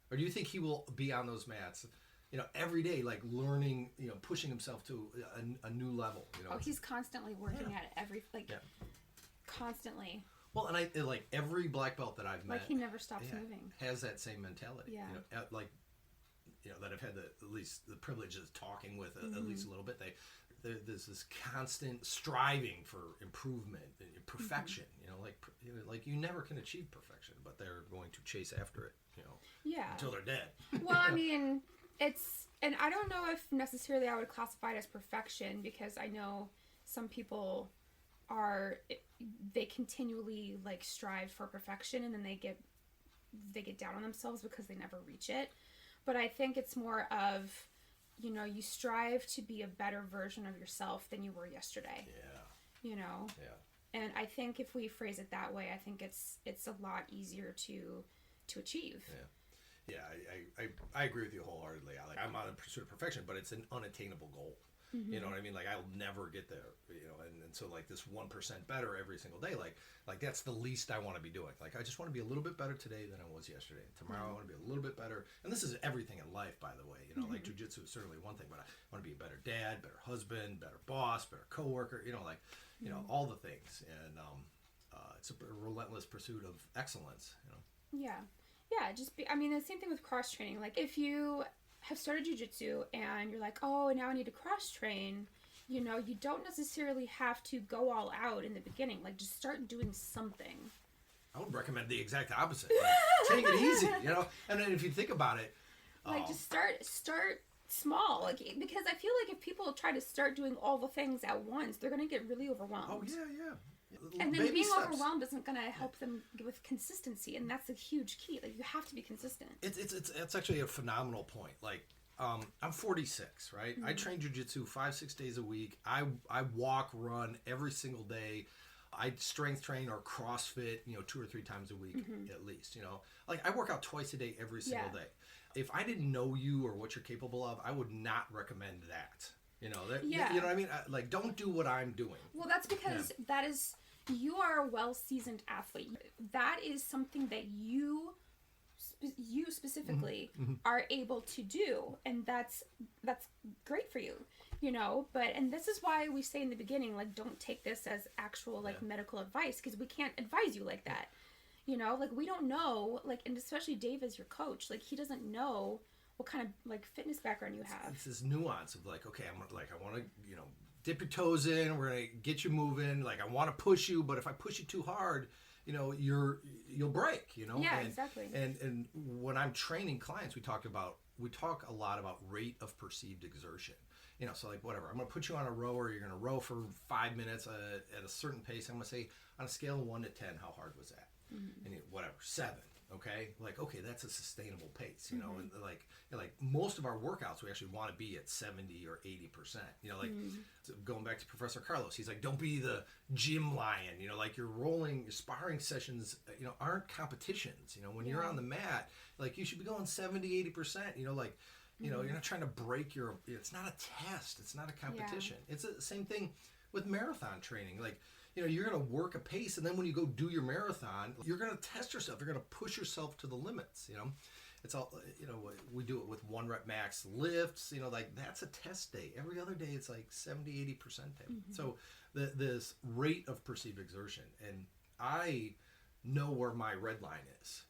Or do you think he will be on those mats, you know, every day, like learning, you know, pushing himself to a new level? You know, he's constantly working at it constantly. Well, and I like every black belt that I've met, like he never stops moving, has that same mentality. Yeah. You know, like, you know, that I've had at least the privilege of talking with at least a little bit. There's this constant striving for improvement and perfection. You know, like you never can achieve perfection, but they're going to chase after it. You know, until they're dead. Well, I mean, and I don't know if necessarily I would classify it as perfection, because I know some people they continually like strive for perfection, and then they get down on themselves because they never reach it. But I think it's more of, you know, you strive to be a better version of yourself than you were yesterday. Yeah. You know? Yeah. And I think if we phrase it that way, I think it's a lot easier to achieve. Yeah. Yeah, I agree with you wholeheartedly. I'm on the pursuit of perfection, but it's an unattainable goal. You know what I mean? Like, I'll never get there, you know, and so like this 1% better every single day, like that's the least I want to be doing. Like, I just want to be a little bit better today than I was yesterday. Tomorrow I want to be a little bit better. And this is everything in life, by the way. You know, like jiu-jitsu is certainly one thing, but I want to be a better dad, better husband, better boss, better coworker, you know, like, you know, all the things. And it's a relentless pursuit of excellence, you know. Yeah, I mean, the same thing with cross training. Like, if you have started jiu-jitsu and you're like, oh, now I need to cross train, you know, you don't necessarily have to go all out in the beginning. Like, just start doing something. I would recommend the exact opposite. Like, take it easy, you know. And then if you think about it, like, just start small. Like, because I feel like if people try to start doing all the things at once, they're going to get really overwhelmed. Oh yeah. And then Baby being steps. overwhelmed isn't going to help them with consistency, and that's a huge key. Like, you have to be consistent. It's actually a phenomenal point. Like, I'm 46, right? I train jiu-jitsu 5-6 days a week. I walk, run every single day. I strength train or CrossFit, you know, 2 or 3 times a week at least. You know, like, I work out twice a day every single day. If I didn't know you or what you're capable of, I would not recommend that. You know, you know what I mean? Like, don't do what I'm doing. Well, that's because you are a well-seasoned athlete. That is something that you specifically are able to do, and that's great for you, you know. And this is why we say in the beginning, like, don't take this as actual like medical advice, because we can't advise you like that, you know. Like, we don't know, like, and especially Dave as your coach, like, he doesn't know what kind of like fitness background you have. It's this nuance of like, okay, I want to, you know, dip your toes in. We're gonna get you moving. Like, I want to push you, but if I push you too hard, you know, you'll break. You know. Yeah, and, exactly. And when I'm training clients, we talk a lot about rate of perceived exertion. You know, so like, whatever, I'm gonna put you on a rower. You're gonna row for 5 minutes at a certain pace. I'm gonna say, on a scale of 1 to 10, how hard was that? And whatever, 7. Okay, like, okay, that's a sustainable pace, you know. And like most of our workouts, we actually want to be at 70 or 80%. You know, like so going back to Professor Carlos, he's like, don't be the gym lion. You know, like, your sparring sessions, you know, aren't competitions. You know, when you're on the mat, like, you should be going 70, 80%. You know, like, you know, you're not trying to break it's not a test. It's not a competition. It's the same thing with marathon training. Like, you're going to work a pace, and then when you go do your marathon, you're going to test yourself. You're going to push yourself to the limits. It's all, we do it with 1 rep max lifts. Like that's a test day. Every other day, it's like 70-80% day. So this rate of perceived exertion, and I know where my red line is,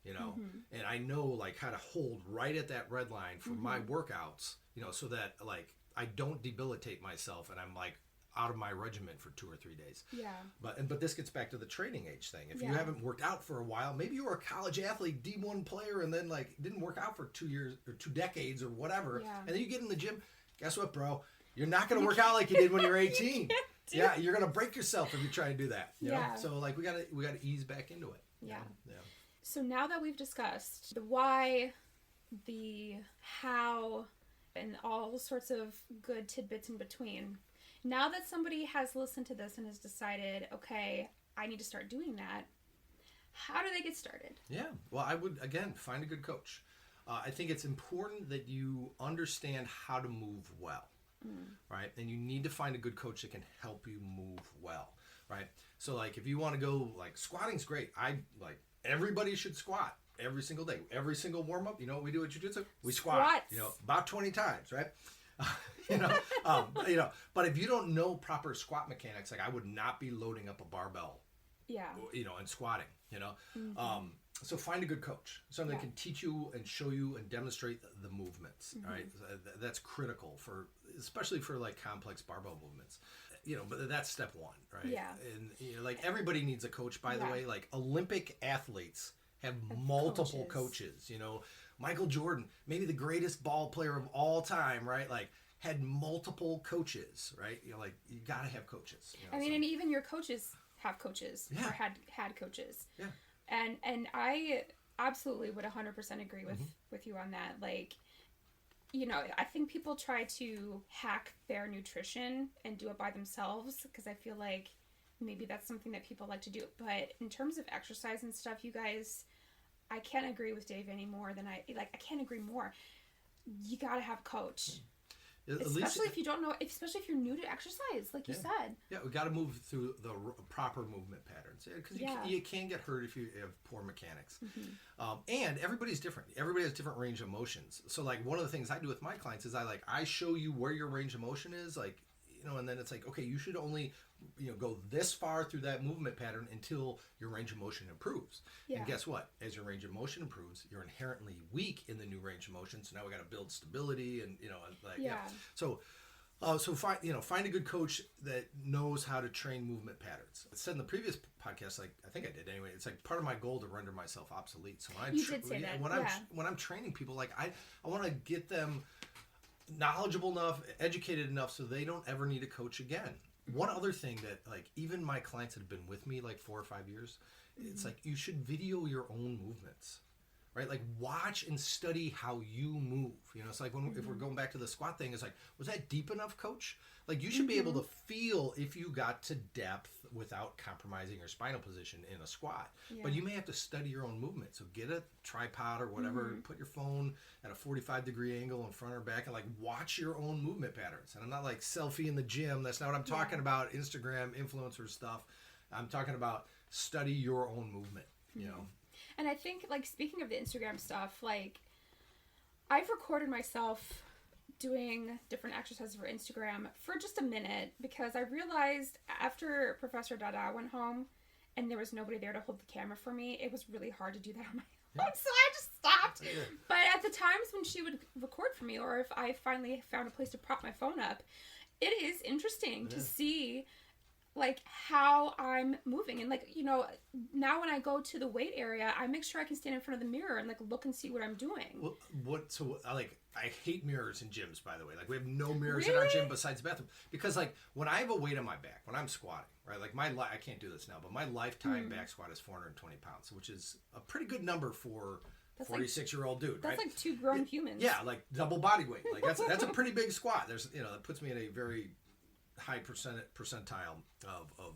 and I know like how to hold right at that red line for my workouts, so that like I don't debilitate myself and I'm like out of my regimen for 2 or 3 days. Yeah. But this gets back to the training age thing. If you haven't worked out for a while, maybe you were a college athlete, D1 player, and then like didn't work out for 2 years or 2 decades or whatever, and then you get in the gym. Guess what, bro? You're not going to work out like you did when you were 18. Yeah, you're going to break yourself if you try and do that. You know? So like we got to ease back into it. Yeah. Yeah. So now that we've discussed the why, the how, and all sorts of good tidbits in between, now that somebody has listened to this and has decided, okay, I need to start doing that, how do they get started? Yeah. Well, I would, again, find a good coach. I think it's important that you understand how to move well, right? And you need to find a good coach that can help you move well, right? So, like, if you want to go, like, squatting's great. Everybody should squat every single day. Every single warm-up, you know what we do at Jiu Jitsu? We squat, about 20 times, right? But if you don't know proper squat mechanics, like I would not be loading up a barbell, and squatting, so find a good coach, someone that can teach you and show you and demonstrate the movements, right? That's critical especially for like complex barbell movements, but that's step one, right? Yeah. And like everybody needs a coach, by the way. Like Olympic athletes have multiple coaches. Michael Jordan, maybe the greatest ball player of all time, right? Like had multiple coaches, right? Like you got to have coaches. And even your coaches have coaches or had coaches. Yeah. And I absolutely would 100% agree with you on that. Like, I think people try to hack their nutrition and do it by themselves because I feel like maybe that's something that people like to do. But in terms of exercise and stuff, you guys, I can't agree with Dave any more than I can't agree more. You got to have a coach. Especially if you don't know, especially if you're new to exercise, like you said. Yeah, we got to move through the proper movement patterns because you can get hurt if you have poor mechanics. And everybody's different. Everybody has different range of motions. So like one of the things I do with my clients is I show you where your range of motion is, like, and then it's like, okay, you should only, go this far through that movement pattern until your range of motion improves. Yeah. And guess what? As your range of motion improves, you're inherently weak in the new range of motion. So now we got to build stability and, So find a good coach that knows how to train movement patterns. I said in the previous podcast, like I think I did anyway, it's like part of my goal to render myself obsolete. So when I'm training people, like I want to get them knowledgeable enough, educated enough so they don't ever need a coach again. One other thing that like even my clients that have been with me like 4 or 5 years, it's like you should video your own movements, right? Like watch and study how you move. It's like if we're going back to the squat thing, it's like, was that deep enough, coach? Like you should be able to feel if you got to depth without compromising your spinal position in a squat. But you may have to study your own movement. So get a tripod or whatever, put your phone at a 45-degree angle in front or back and like watch your own movement patterns. And I'm not like selfie in the gym. That's not what I'm talking about. Instagram influencer stuff. I'm talking about study your own movement, And I think like speaking of the Instagram stuff, like I've recorded myself doing different exercises for Instagram for just a minute because I realized after Professor Dada went home and there was nobody there to hold the camera for me, it was really hard to do that on my own, so I just stopped. But at the times when she would record for me, or if I finally found a place to prop my phone up, it is interesting to see like how I'm moving. And like, now when I go to the weight area, I make sure I can stand in front of the mirror and like look and see what I'm doing. Well, I hate mirrors in gyms, by the way. Like we have no mirrors in our gym besides the bathroom. Because like when I have a weight on my back, when I'm squatting, right? Like I can't do this now, but my lifetime back squat is 420 pounds, which is a pretty good number for a 46-year-old dude, right? That's like 2 grown humans. Yeah, like double body weight. Like that's a pretty big squat. There's, that puts me in a very high percentile of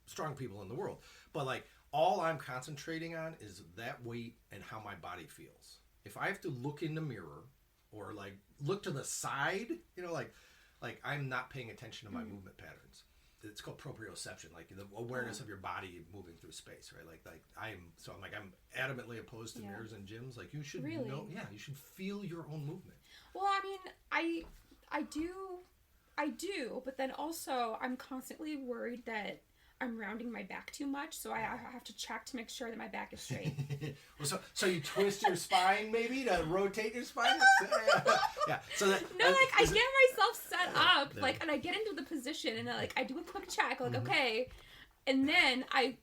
strong people in the world. But like all I'm concentrating on is that weight and how my body feels. If I have to look in the mirror or like look to the side, like I'm not paying attention to my movement patterns. it's called proprioception, like the awareness of your body moving through space, right? I'm adamantly opposed to mirrors in gyms. Like you should know, you should feel your own movement. Well, I mean, I do, but then also I'm constantly worried that I'm rounding my back too much, so I have to check to make sure that my back is straight. Well, so you twist your spine maybe to rotate your spine? Yeah. So that I get myself set up, and I get into the position, and I do a quick check, okay, and then I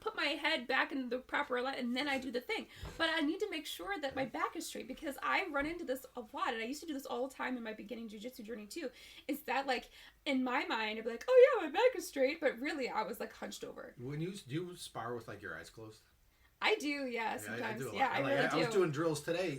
put my head back in the proper alignment, and then I do the thing. But I need to make sure that my back is straight, because I run into this a lot, and I used to do this all the time in my beginning jiu-jitsu journey too, is that in my mind I'd be like, oh yeah, my back is straight, but really I was hunched over. When do you spar with your eyes closed? I do, yeah, sometimes. I really do. I was doing drills today,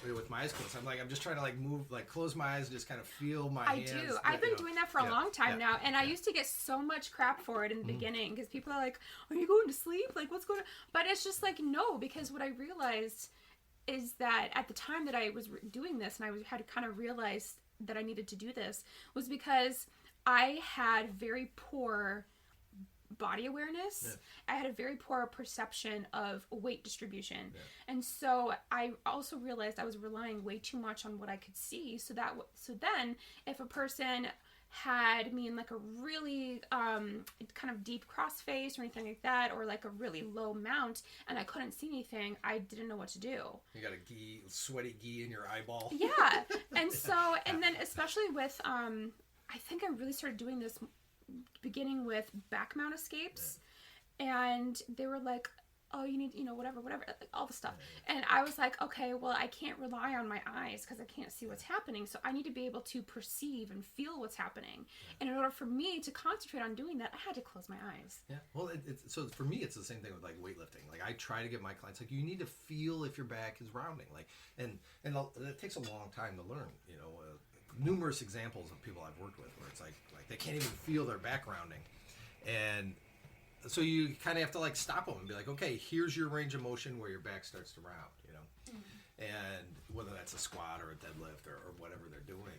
with my eyes closed. I'm just trying to move, close my eyes and just kind of feel my hands. I do. I've been doing that for a long time now, and I used to get so much crap for it in the beginning, because people are like, are you going to sleep? What's going on? But it's just no, because what I realized is that at the time that I was doing this, and I had kind of realized that I needed to do this, was because I had very poor body awareness. I had a very poor perception of weight distribution, and so I also realized I was relying way too much on what I could see. So then if a person had me in a really kind of deep crossface or anything like that, or a really low mount, and I couldn't see anything, I didn't know what to do. You got sweaty gi in your eyeball. Yeah, and so and then especially with I think I really started doing this beginning with back mount escapes, and they were like, oh, you need, whatever, all the stuff. And I was like, okay, well, I can't rely on my eyes because I can't see what's happening. So I need to be able to perceive and feel what's happening. And in order for me to concentrate on doing that, I had to close my eyes. Yeah. Well, so for me, it's the same thing with weightlifting. I try to get my clients, you need to feel if your back is rounding. And it takes a long time to learn, numerous examples of people I've worked with where it's they can't even feel their back rounding. And so you kind of have to stop them and be like, okay, here's your range of motion where your back starts to round, and whether that's a squat or a deadlift or whatever they're doing,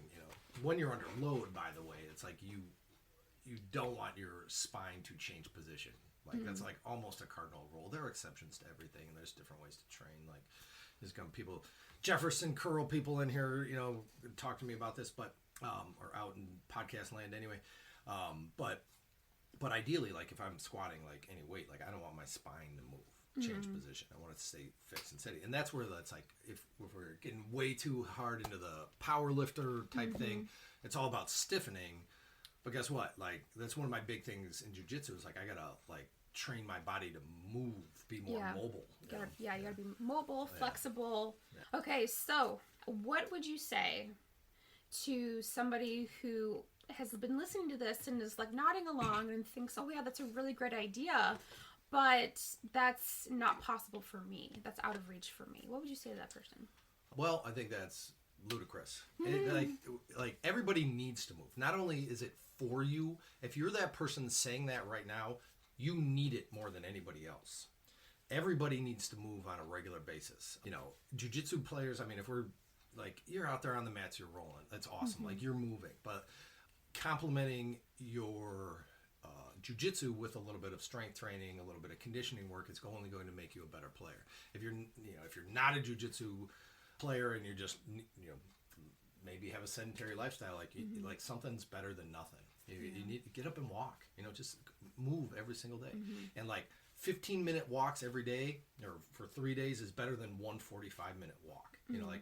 when you're under load, by the way, it's you don't want your spine to change position. That's almost a cardinal rule. There are exceptions to everything, and there's different ways to train. There's come people, Jefferson curl people in here, talk to me about this, but or out in podcast land anyway. But ideally, if I'm squatting any weight, I don't want my spine to move, change position. I want it to stay fixed and steady. And that's where that's if we're getting way too hard into the power lifter type thing, it's all about stiffening. But guess what? That's one of my big things in jiu-jitsu is I gotta train my body to move, be more mobile. You gotta be mobile, flexible. Yeah. Okay, so what would you say to somebody who has been listening to this and is nodding along and thinks, oh yeah, that's a really great idea, but that's not possible for me, that's out of reach for me? What would you say to that person? Well, I think that's ludicrous. Everybody needs to move. Not only is it for you, if you're that person saying that right now, you need it more than anybody else. Everybody needs to move on a regular basis. Jiu-jitsu players, if we're you're out there on the mats, you're rolling, that's awesome. You're moving, but complementing your jiu-jitsu with a little bit of strength training, a little bit of conditioning work, is only going to make you a better player. If you're not a jiu-jitsu player and you're just maybe have a sedentary lifestyle, something's better than nothing. You need to get up and walk. Just move every single day. And 15-minute walks every day or for 3 days is better than one 45-minute walk.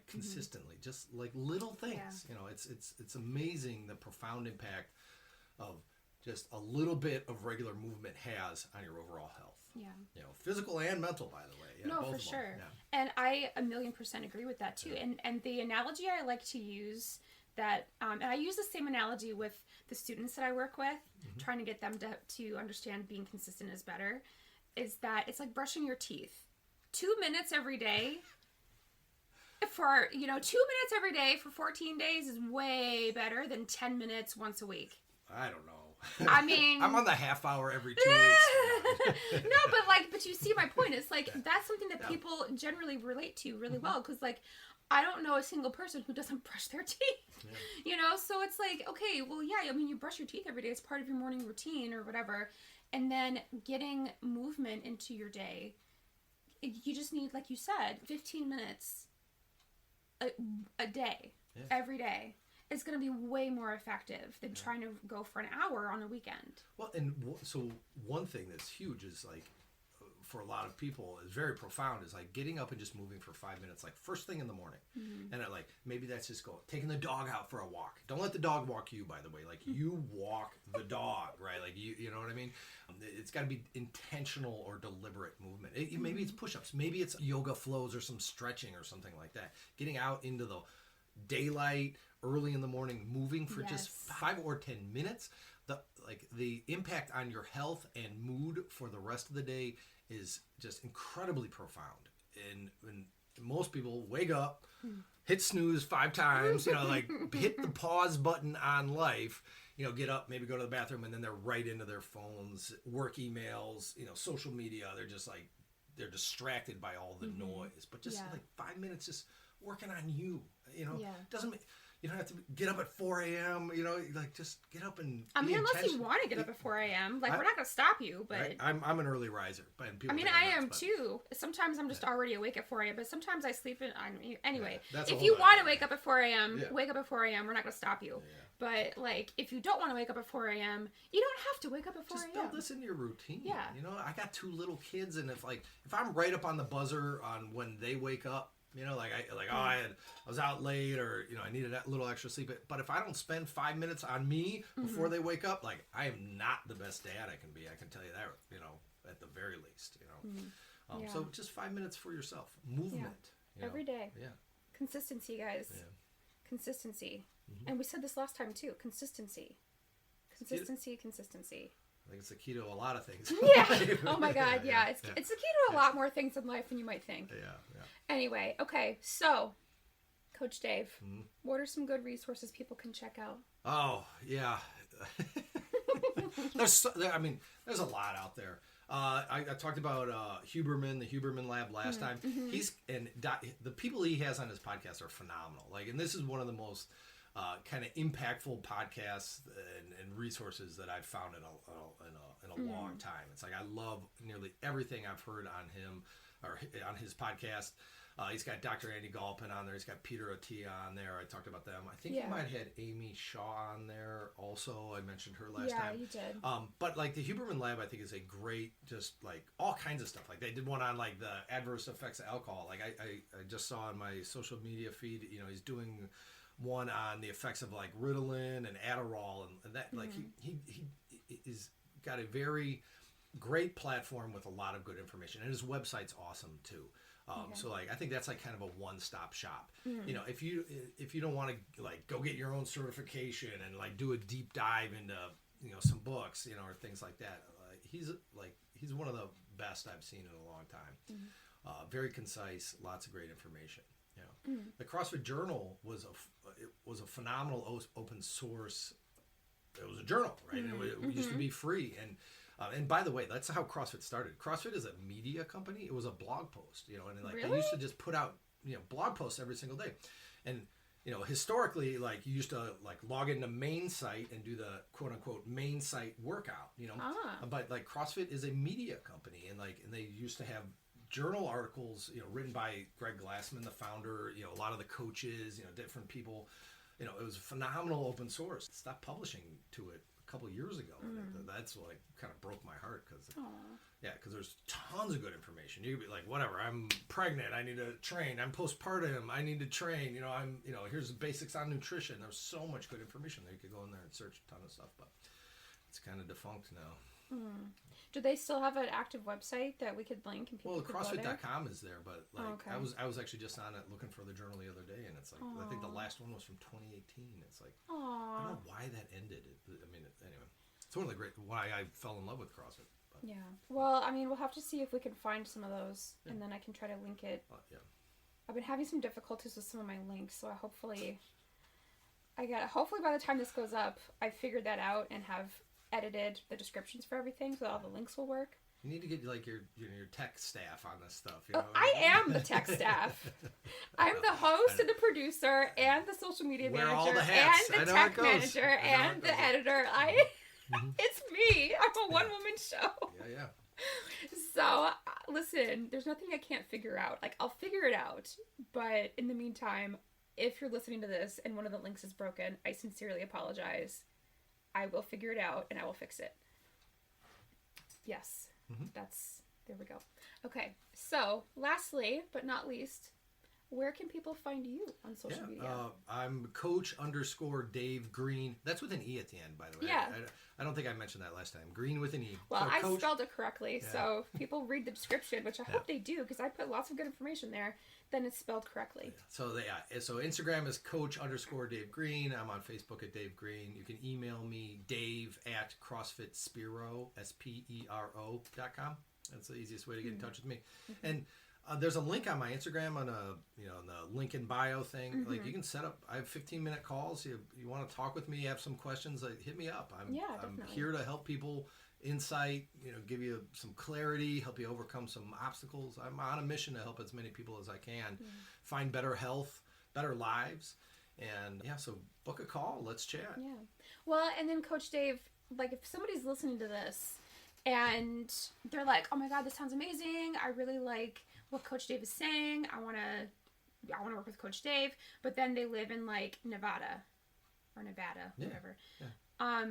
Consistently, just little things. Yeah. It's amazing the profound impact of just a little bit of regular movement has on your overall health. Yeah. Physical and mental, by the way. Yeah, no, for sure. Yeah. And I 1,000,000% agree with that too. Yeah. And the analogy I like to use that, and I use the same analogy with the students that I work with, trying to get them to understand being consistent is better, is that it's like brushing your teeth. 2 minutes every day for 2 minutes every day for 14 days is way better than 10 minutes once a week. I don't know. I mean, I'm on the half hour every 2 weeks. No, but you see my point. It's like that's something that people generally relate to really well, because like I don't know a single person who doesn't brush their teeth. You know, so it's like, okay, well, yeah, I mean, you brush your teeth every day. It's part of your morning routine or whatever. And then getting movement into your day, you just need, like you said, 15 minutes a day, every day. It's going to be way more effective than trying to go for an hour on a weekend. Well, and so one thing that's huge is like, for a lot of people is very profound, is like getting up and just moving for 5 minutes, like first thing in the morning. And like maybe that's just taking the dog out for a walk. Don't let the dog walk you, by the way. Like you walk the dog, right? Like you know what I mean? It's got to be intentional or deliberate movement. Maybe it's push-ups, maybe it's yoga flows or some stretching or something like that. Getting out into the daylight early in the morning, moving for just 5 or 10 minutes. The impact on your health and mood for the rest of the day is just incredibly profound. And most people wake up, hit snooze 5 times, you know, like hit the pause button on life, you know, get up, maybe go to the bathroom, and then they're right into their phones, work emails, you know, social media. They're just like, they're distracted by all the noise. But just like 5 minutes just working on you, you know, doesn't you don't have to get up at 4 a.m., you know, like just get up and I mean, unless you want to get up at 4 a.m., like we're not going to stop you, but... Right? I'm an early riser. But I mean, I am too. Sometimes I'm just already awake at 4 a.m., but sometimes I sleep in... Anyway, if you want to wake up at 4 a.m., wake up at 4 a.m., we're not going to stop you. But, like, if you don't want to wake up at 4 a.m., you don't have to wake up at 4 a.m. Just build this into your routine. Yeah. You know, I got 2 little kids, and if I'm right up on the buzzer on when they wake up, you know, I was out late, or, you know, I needed a little extra sleep. But if I don't spend 5 minutes on me before they wake up, like, I am not the best dad I can be. I can tell you that, you know, at the very least, you know. So just 5 minutes for yourself. Movement. You know? Every day. Yeah. Consistency, guys. Yeah. Consistency. And we said this last time, too. Consistency. Consistency. I think it's the key to a lot of things. Yeah. Oh my God. Yeah. It's the key to a lot more things in life than you might think. Yeah. Anyway, okay. So, Coach Dave, what are some good resources people can check out? Oh, yeah. There's a lot out there. I talked about Huberman, the Huberman Lab last time. The people he has on his podcast are phenomenal. Like, and this is one of the most kind of impactful podcasts and resources that I've found in a long time. It's like I love nearly everything I've heard on him or on his podcast. He's got Dr. Andy Galpin on there. He's got Peter Attia on there. I talked about them. I think he might have had Amy Shaw on there also. I mentioned her last time. Yeah, you did. But like the Huberman Lab, I think is a great, just like all kinds of stuff. Like they did one on like the adverse effects of alcohol. Like I just saw on my social media feed, you know, he's doing one on the effects of like Ritalin and Adderall, and that like he is got a very great platform with a lot of good information, and his website's awesome too. So like I think that's like kind of a one-stop shop. You know, if you don't want to like go get your own certification and like do a deep dive into, you know, some books, you know, or things like that, he's one of the best I've seen in a long time. Very concise, lots of great information. You know, the CrossFit Journal was a phenomenal open source. It was a journal, right? And it used to be free. And by the way, that's how CrossFit started. CrossFit is a media company. It was a blog post, you know, and like they used to just put out, you know, blog posts every single day. And, you know, historically, like you used to like log into main site and do the quote unquote main site workout, you know. But like CrossFit is a media company, and they used to have journal articles, you know, written by Greg Glassman, the founder, you know, a lot of the coaches, you know, different people. You know, it was phenomenal open source. Stopped publishing to it a couple of years ago. That's what kind of broke my heart because there's tons of good information. You could be like, whatever, I'm pregnant, I need to train. I'm postpartum, I need to train. You know, here's the basics on nutrition. There's so much good information there. You could go in there and search a ton of stuff, but it's kind of defunct now. Do they still have an active website that we could link and people could go there? CrossFit.com is there, but like I was actually just on it looking for the journal the other day, and it's like I think the last one was from 2018. It's like I don't know why that ended. Anyway, it's one of the great why I fell in love with CrossFit. But. Yeah. Well, I mean, we'll have to see if we can find some of those, and then I can try to link it. I've been having some difficulties with some of my links, so hopefully by the time this goes up, I figured that out and have edited the descriptions for everything, so all the links will work. You need to get like your tech staff on this stuff. You Oh, know? I am the tech staff. I'm the host and the producer and the social media Wear manager all the hats. and I the know how tech it goes. manager I know how and it the goes. editor. It's me. I'm a one-woman show. Yeah. So, listen, there's nothing I can't figure out. Like, I'll figure it out. But in the meantime, if you're listening to this and one of the links is broken, I sincerely apologize. I will figure it out and I will fix it. Yes. There we go. Okay. So, lastly, but not least, where can people find you on social media? I'm Coach_Dave Greene. That's with an E at the end, by the way. Yeah. I don't think I mentioned that last time. Greene with an E. Well, So I Coach, spelled it correctly, so if people read the description, which I hope they do, because I put lots of good information there, then it's spelled correctly. So Instagram is Coach_Dave Greene. I'm on Facebook at Dave Greene. You can email me, Dave at CrossFitSpero, SPERO.com. That's the easiest way to get in touch with me. And there's a link on my Instagram on the link in bio thing. Like you can set up. I have 15-minute calls. You want to talk with me? Have some questions? Like, hit me up. I'm here to help people. Insight. Give you some clarity. Help you overcome some obstacles. I'm on a mission to help as many people as I can find better health, better lives, and so book a call. Let's chat. Yeah. Well, and then Coach Dave, like if somebody's listening to this and they're like, "Oh my God, this sounds amazing. I really like what Coach Dave is saying. I want to work with Coach Dave," but then they live in like Nevada, whatever. Yeah.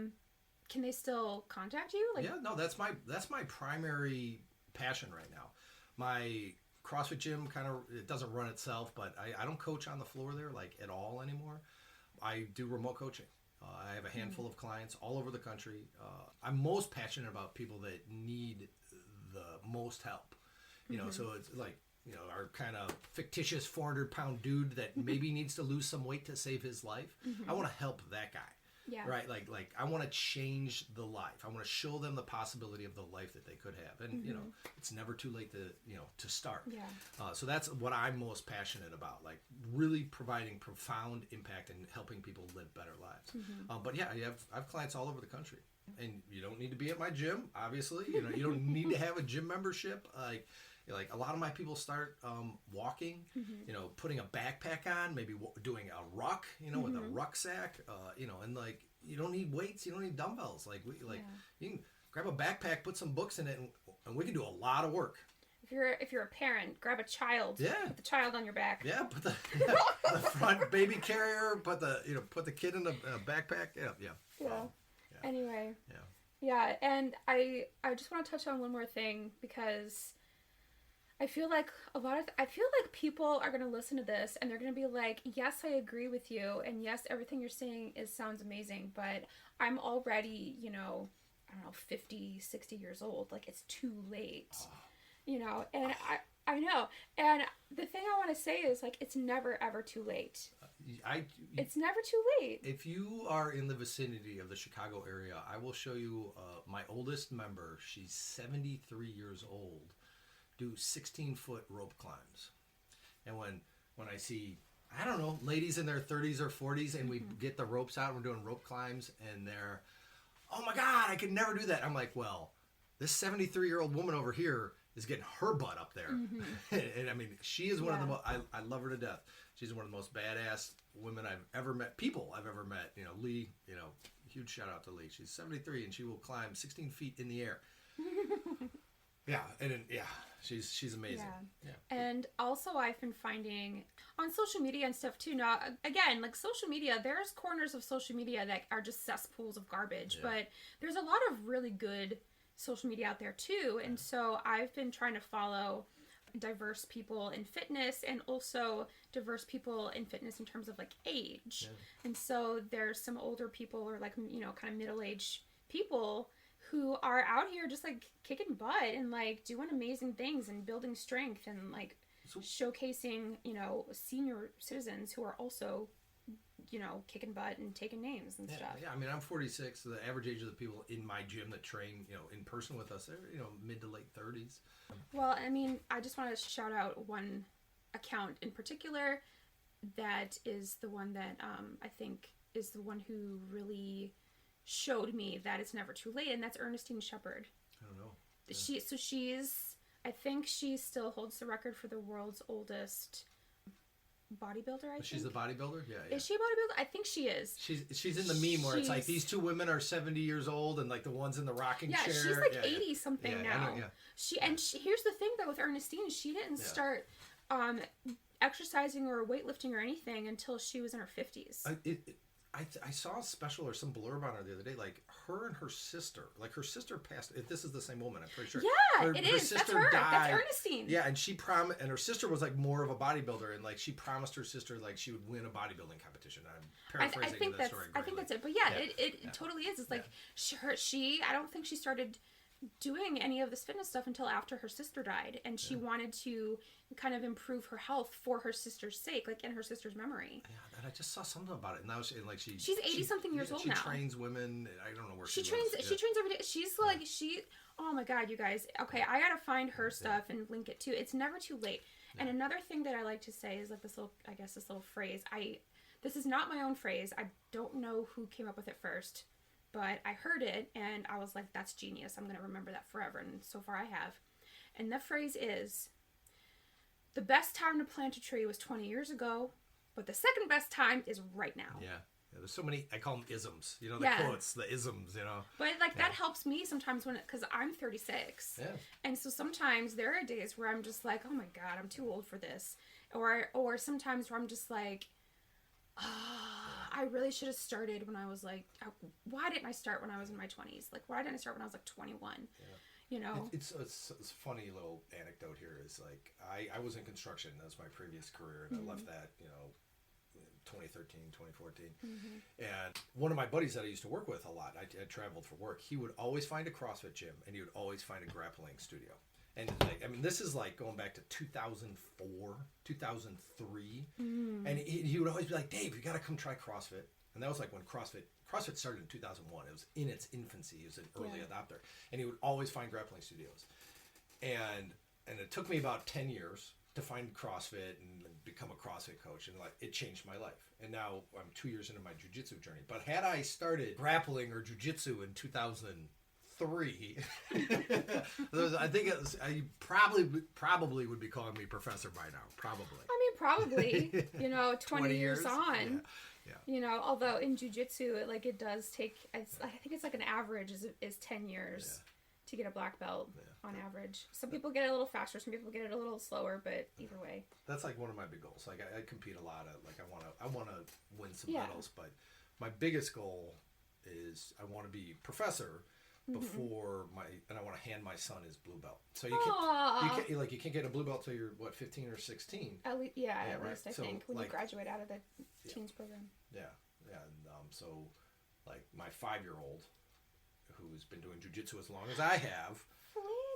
Can they still contact you? That's my primary passion right now. My CrossFit gym it doesn't run itself, but I don't coach on the floor there like at all anymore. I do remote coaching. I have a handful of clients all over the country. I'm most passionate about people that need the most help. So it's like, our kind of fictitious 400-pound dude that maybe needs to lose some weight to save his life. I want to help that guy. Yeah. Right. Like I want to change the life. I want to show them the possibility of the life that they could have. And, it's never too late to start. Yeah. So that's what I'm most passionate about, like really providing profound impact and helping people live better lives. But I have clients all over the country, and you don't need to be at my gym. Obviously, you don't need to have a gym membership. Like a lot of my people start walking, putting a backpack on, maybe doing a ruck, with a rucksack, and like you don't need weights, you don't need dumbbells. You can grab a backpack, put some books in it, and we can do a lot of work. If you're a parent, grab a child. Yeah. Put the child on your back. Yeah. Put the front baby carrier. Put the kid in the backpack. Yeah. Anyway. Yeah. Yeah, and I just want to touch on one more thing because I feel like people are going to listen to this and they're going to be like, yes, I agree with you. And yes, everything you're saying sounds amazing, but I'm already, 50, 60 years old. Like it's too late, and I know. And the thing I want to say is like, it's never, ever too late. It's never too late. If you are in the vicinity of the Chicago area, I will show you my oldest member. She's 73 years old. Do 16-foot rope climbs. And when I see, I don't know, ladies in their 30s or 40s and we get the ropes out and we're doing rope climbs and they're, "Oh my God, I could never do that." I'm like, well, this 73-year-old woman over here is getting her butt up there. And I mean, she is one of the most, I love her to death. She's one of the most badass women I've ever met, people I've ever met. Lee, huge shout out to Lee. She's 73 and she will climb 16 feet in the air. She's amazing. Yeah. And also I've been finding on social media and stuff too. Now, again, like social media, there's corners of social media that are just cesspools of garbage, but there's a lot of really good social media out there too. And so I've been trying to follow diverse people in fitness and also diverse people in fitness in terms of like age. And so there's some older people or like, kind of middle-aged people who are out here just like kicking butt and like doing amazing things and building strength and like showcasing, senior citizens who are also, kicking butt and taking names and stuff. Yeah, I mean, I'm 46. So the average age of the people in my gym that train, in person with us, they're, mid to late 30s. Well, I mean, I just want to shout out one account in particular that is the one that I think is the one who really showed me that it's never too late, and that's Ernestine Shepherd. I don't know. Yeah. I think she still holds the record for the world's oldest bodybuilder. She's the bodybuilder. Yeah. Is she a bodybuilder? I think she is. She's in the meme where it's like these two women are 70 years old and like the one's in the rocking chair. Yeah, she's like 80 something now. I know, Here's the thing though with Ernestine, she didn't start exercising or weightlifting or anything until she was in her 50s. I saw a special or some blurb on her the other day, like her and her sister passed. If this is the same woman, I'm pretty sure. Yeah, it is. That's her. That's Ernestine. Yeah, and she promised, and her sister was like more of a bodybuilder, and like she promised her sister like she would win a bodybuilding competition. I'm paraphrasing that story. I think that's it. But it totally is. It's like she. I don't think she started doing any of this fitness stuff until after her sister died, and she wanted to kind of improve her health for her sister's sake, like in her sister's memory. Yeah, and I just saw something about it, and now she's 80 something years old now. She trains women. I don't know where she trains. She trains every day. She's like oh my god, you guys. Okay, I gotta find her stuff and link it too. It's never too late. And another thing that I like to say is like this little phrase. This is not my own phrase. I don't know who came up with it first, but I heard it and I was like, that's genius. I'm gonna remember that forever. And so far I have. And the phrase is, the best time to plant a tree was 20 years ago, but the second best time is right now. Yeah. There's so many, I call them isms, the quotes, the isms, But that helps me sometimes because I'm 36. Yeah. And so sometimes there are days where I'm just like, oh my God, I'm too old for this. Or sometimes where I'm just like, I really should have started when I was like, why didn't I start when I was in my 20s? Like, why didn't I start when I was like 21? Yeah. It's a funny little anecdote here is like I was in construction. That was my previous career, and I left that 2013, 2014. And one of my buddies that I used to work with a lot, I traveled for work, he would always find a CrossFit gym and he would always find a grappling studio. And this is like going back to 2004, 2003. And he would always be like, Dave, you got to come try CrossFit. And that was like when CrossFit started in 2001. It was in its infancy. He was an early adopter. And he would always find grappling studios. And it took me about 10 years to find CrossFit and become a CrossFit coach. And like it changed my life. And now I'm 2 years into my Jiu Jitsu journey. But had I started grappling or Jiu Jitsu in 2003, I think I probably would be calling me professor by now. Probably. I mean, probably. 20 years on. Yeah. Although in jiu-jitsu, it does take, I think it's like an average is 10 years to get a black belt on average. Some people get it a little faster, some people get it a little slower, but either way. That's like one of my big goals. Like I compete a lot. I want to win some medals, but my biggest goal is I want to be professor before and I want to hand my son his blue belt. So you can't get a blue belt till you're 15 or 16. At least, at least I think when you graduate out of the teens program. Yeah. And so like my 5-year-old who's been doing jiu-jitsu as long as I have.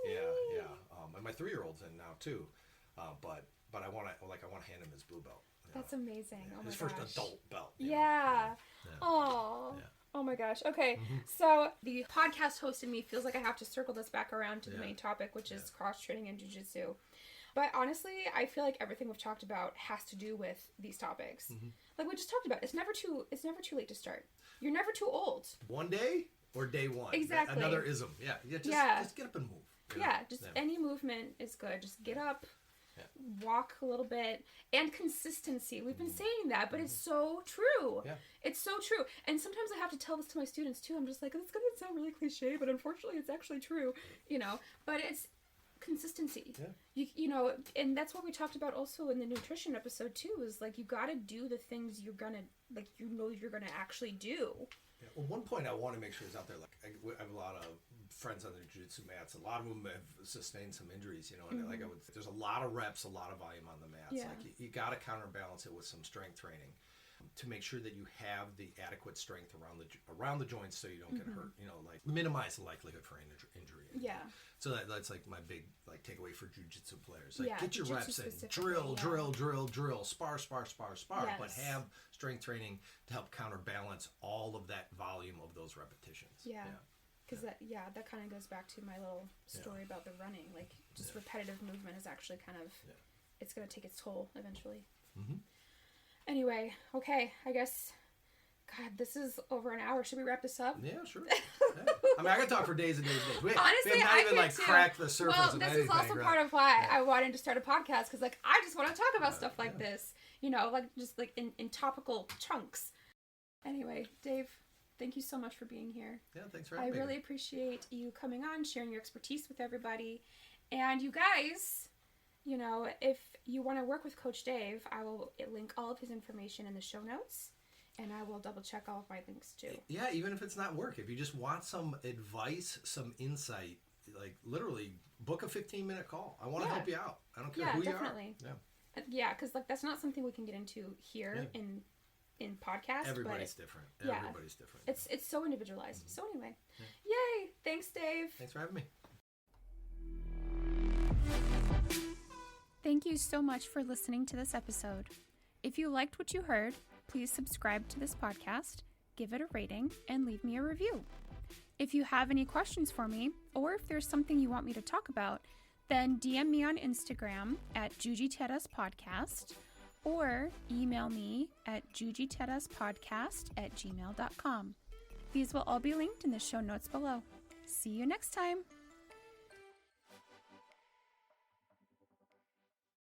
And my 3-year-old's in now too. But I want to hand him his blue belt. That's amazing. Oh my gosh. His first adult belt. Yeah. Oh. Yeah. Oh my gosh. Okay. So the podcast host in me feels like I have to circle this back around to the main topic, which is cross training and jiu-jitsu. But honestly, I feel like everything we've talked about has to do with these topics. Like we just talked about, it's never too late to start. You're never too old. One day or day one. Exactly. Another ism. Just get up and move. Any movement is good. Just get up. Walk a little bit, and consistency. We've been saying that, but it's so true. Yeah. It's so true. And sometimes I have to tell this to my students too. I'm just like, it's going to sound really cliche, but unfortunately it's actually true, but it's consistency. Yeah. And that's what we talked about also in the nutrition episode too, is like, you got to do the things you're going to, you're going to actually do. Yeah. Well, one point I want to make sure is out there, like I have a lot of friends on the jiu-jitsu mats. A lot of them have sustained some injuries, and there's a lot of reps, a lot of volume on the mats. Yeah. Like you got to counterbalance it with some strength training to make sure that you have the adequate strength around the joints so you don't get hurt. Like minimize the likelihood for injury. Yeah. So that's like my big takeaway for jiu-jitsu players. Like get your jiu-jitsu reps in, drill, spar, yes. But have strength training to help counterbalance all of that volume of those repetitions. Yeah. Because that kind of goes back to my little story about the running. Like, just repetitive movement is actually kind of, it's going to take its toll eventually. Anyway, okay, I guess God, this is over an hour. Should we wrap this up? Yeah, sure. Yeah. I mean, I could talk for days and days and days. We Honestly, have not I even could like too. cracked the surface Well, of this anything. is also right? part of why Yeah. I wanted to start a podcast, because like I just want to talk about stuff like yeah. this, you know, like just like in topical chunks. Anyway, Dave, thank you so much for being here. Yeah, thanks for I having me. really appreciate you coming on, sharing your expertise with everybody. And you guys, you know, if you want to work with Coach Dave, I will link all of his information in the show notes, and I will double check all of my links too. Yeah, even if it's not work, if you just want some advice, some insight, like literally book a 15-minute call. I want to help you out. I don't care who definitely. you are. Yeah, because like that's not something we can get into here in podcast. Everybody's but different. Yeah, Everybody's different. It's so individualized. So anyway, yay! Thanks, Dave. Thanks for having me. Thank you so much for listening to this episode. If you liked what you heard, please subscribe to this podcast, give it a rating, and leave me a review. If you have any questions for me, or if there's something you want me to talk about, then DM me on Instagram at jujiteraspodcast, or email me at jujiteraspodcast@gmail.com. These will all be linked in the show notes below. See you next time.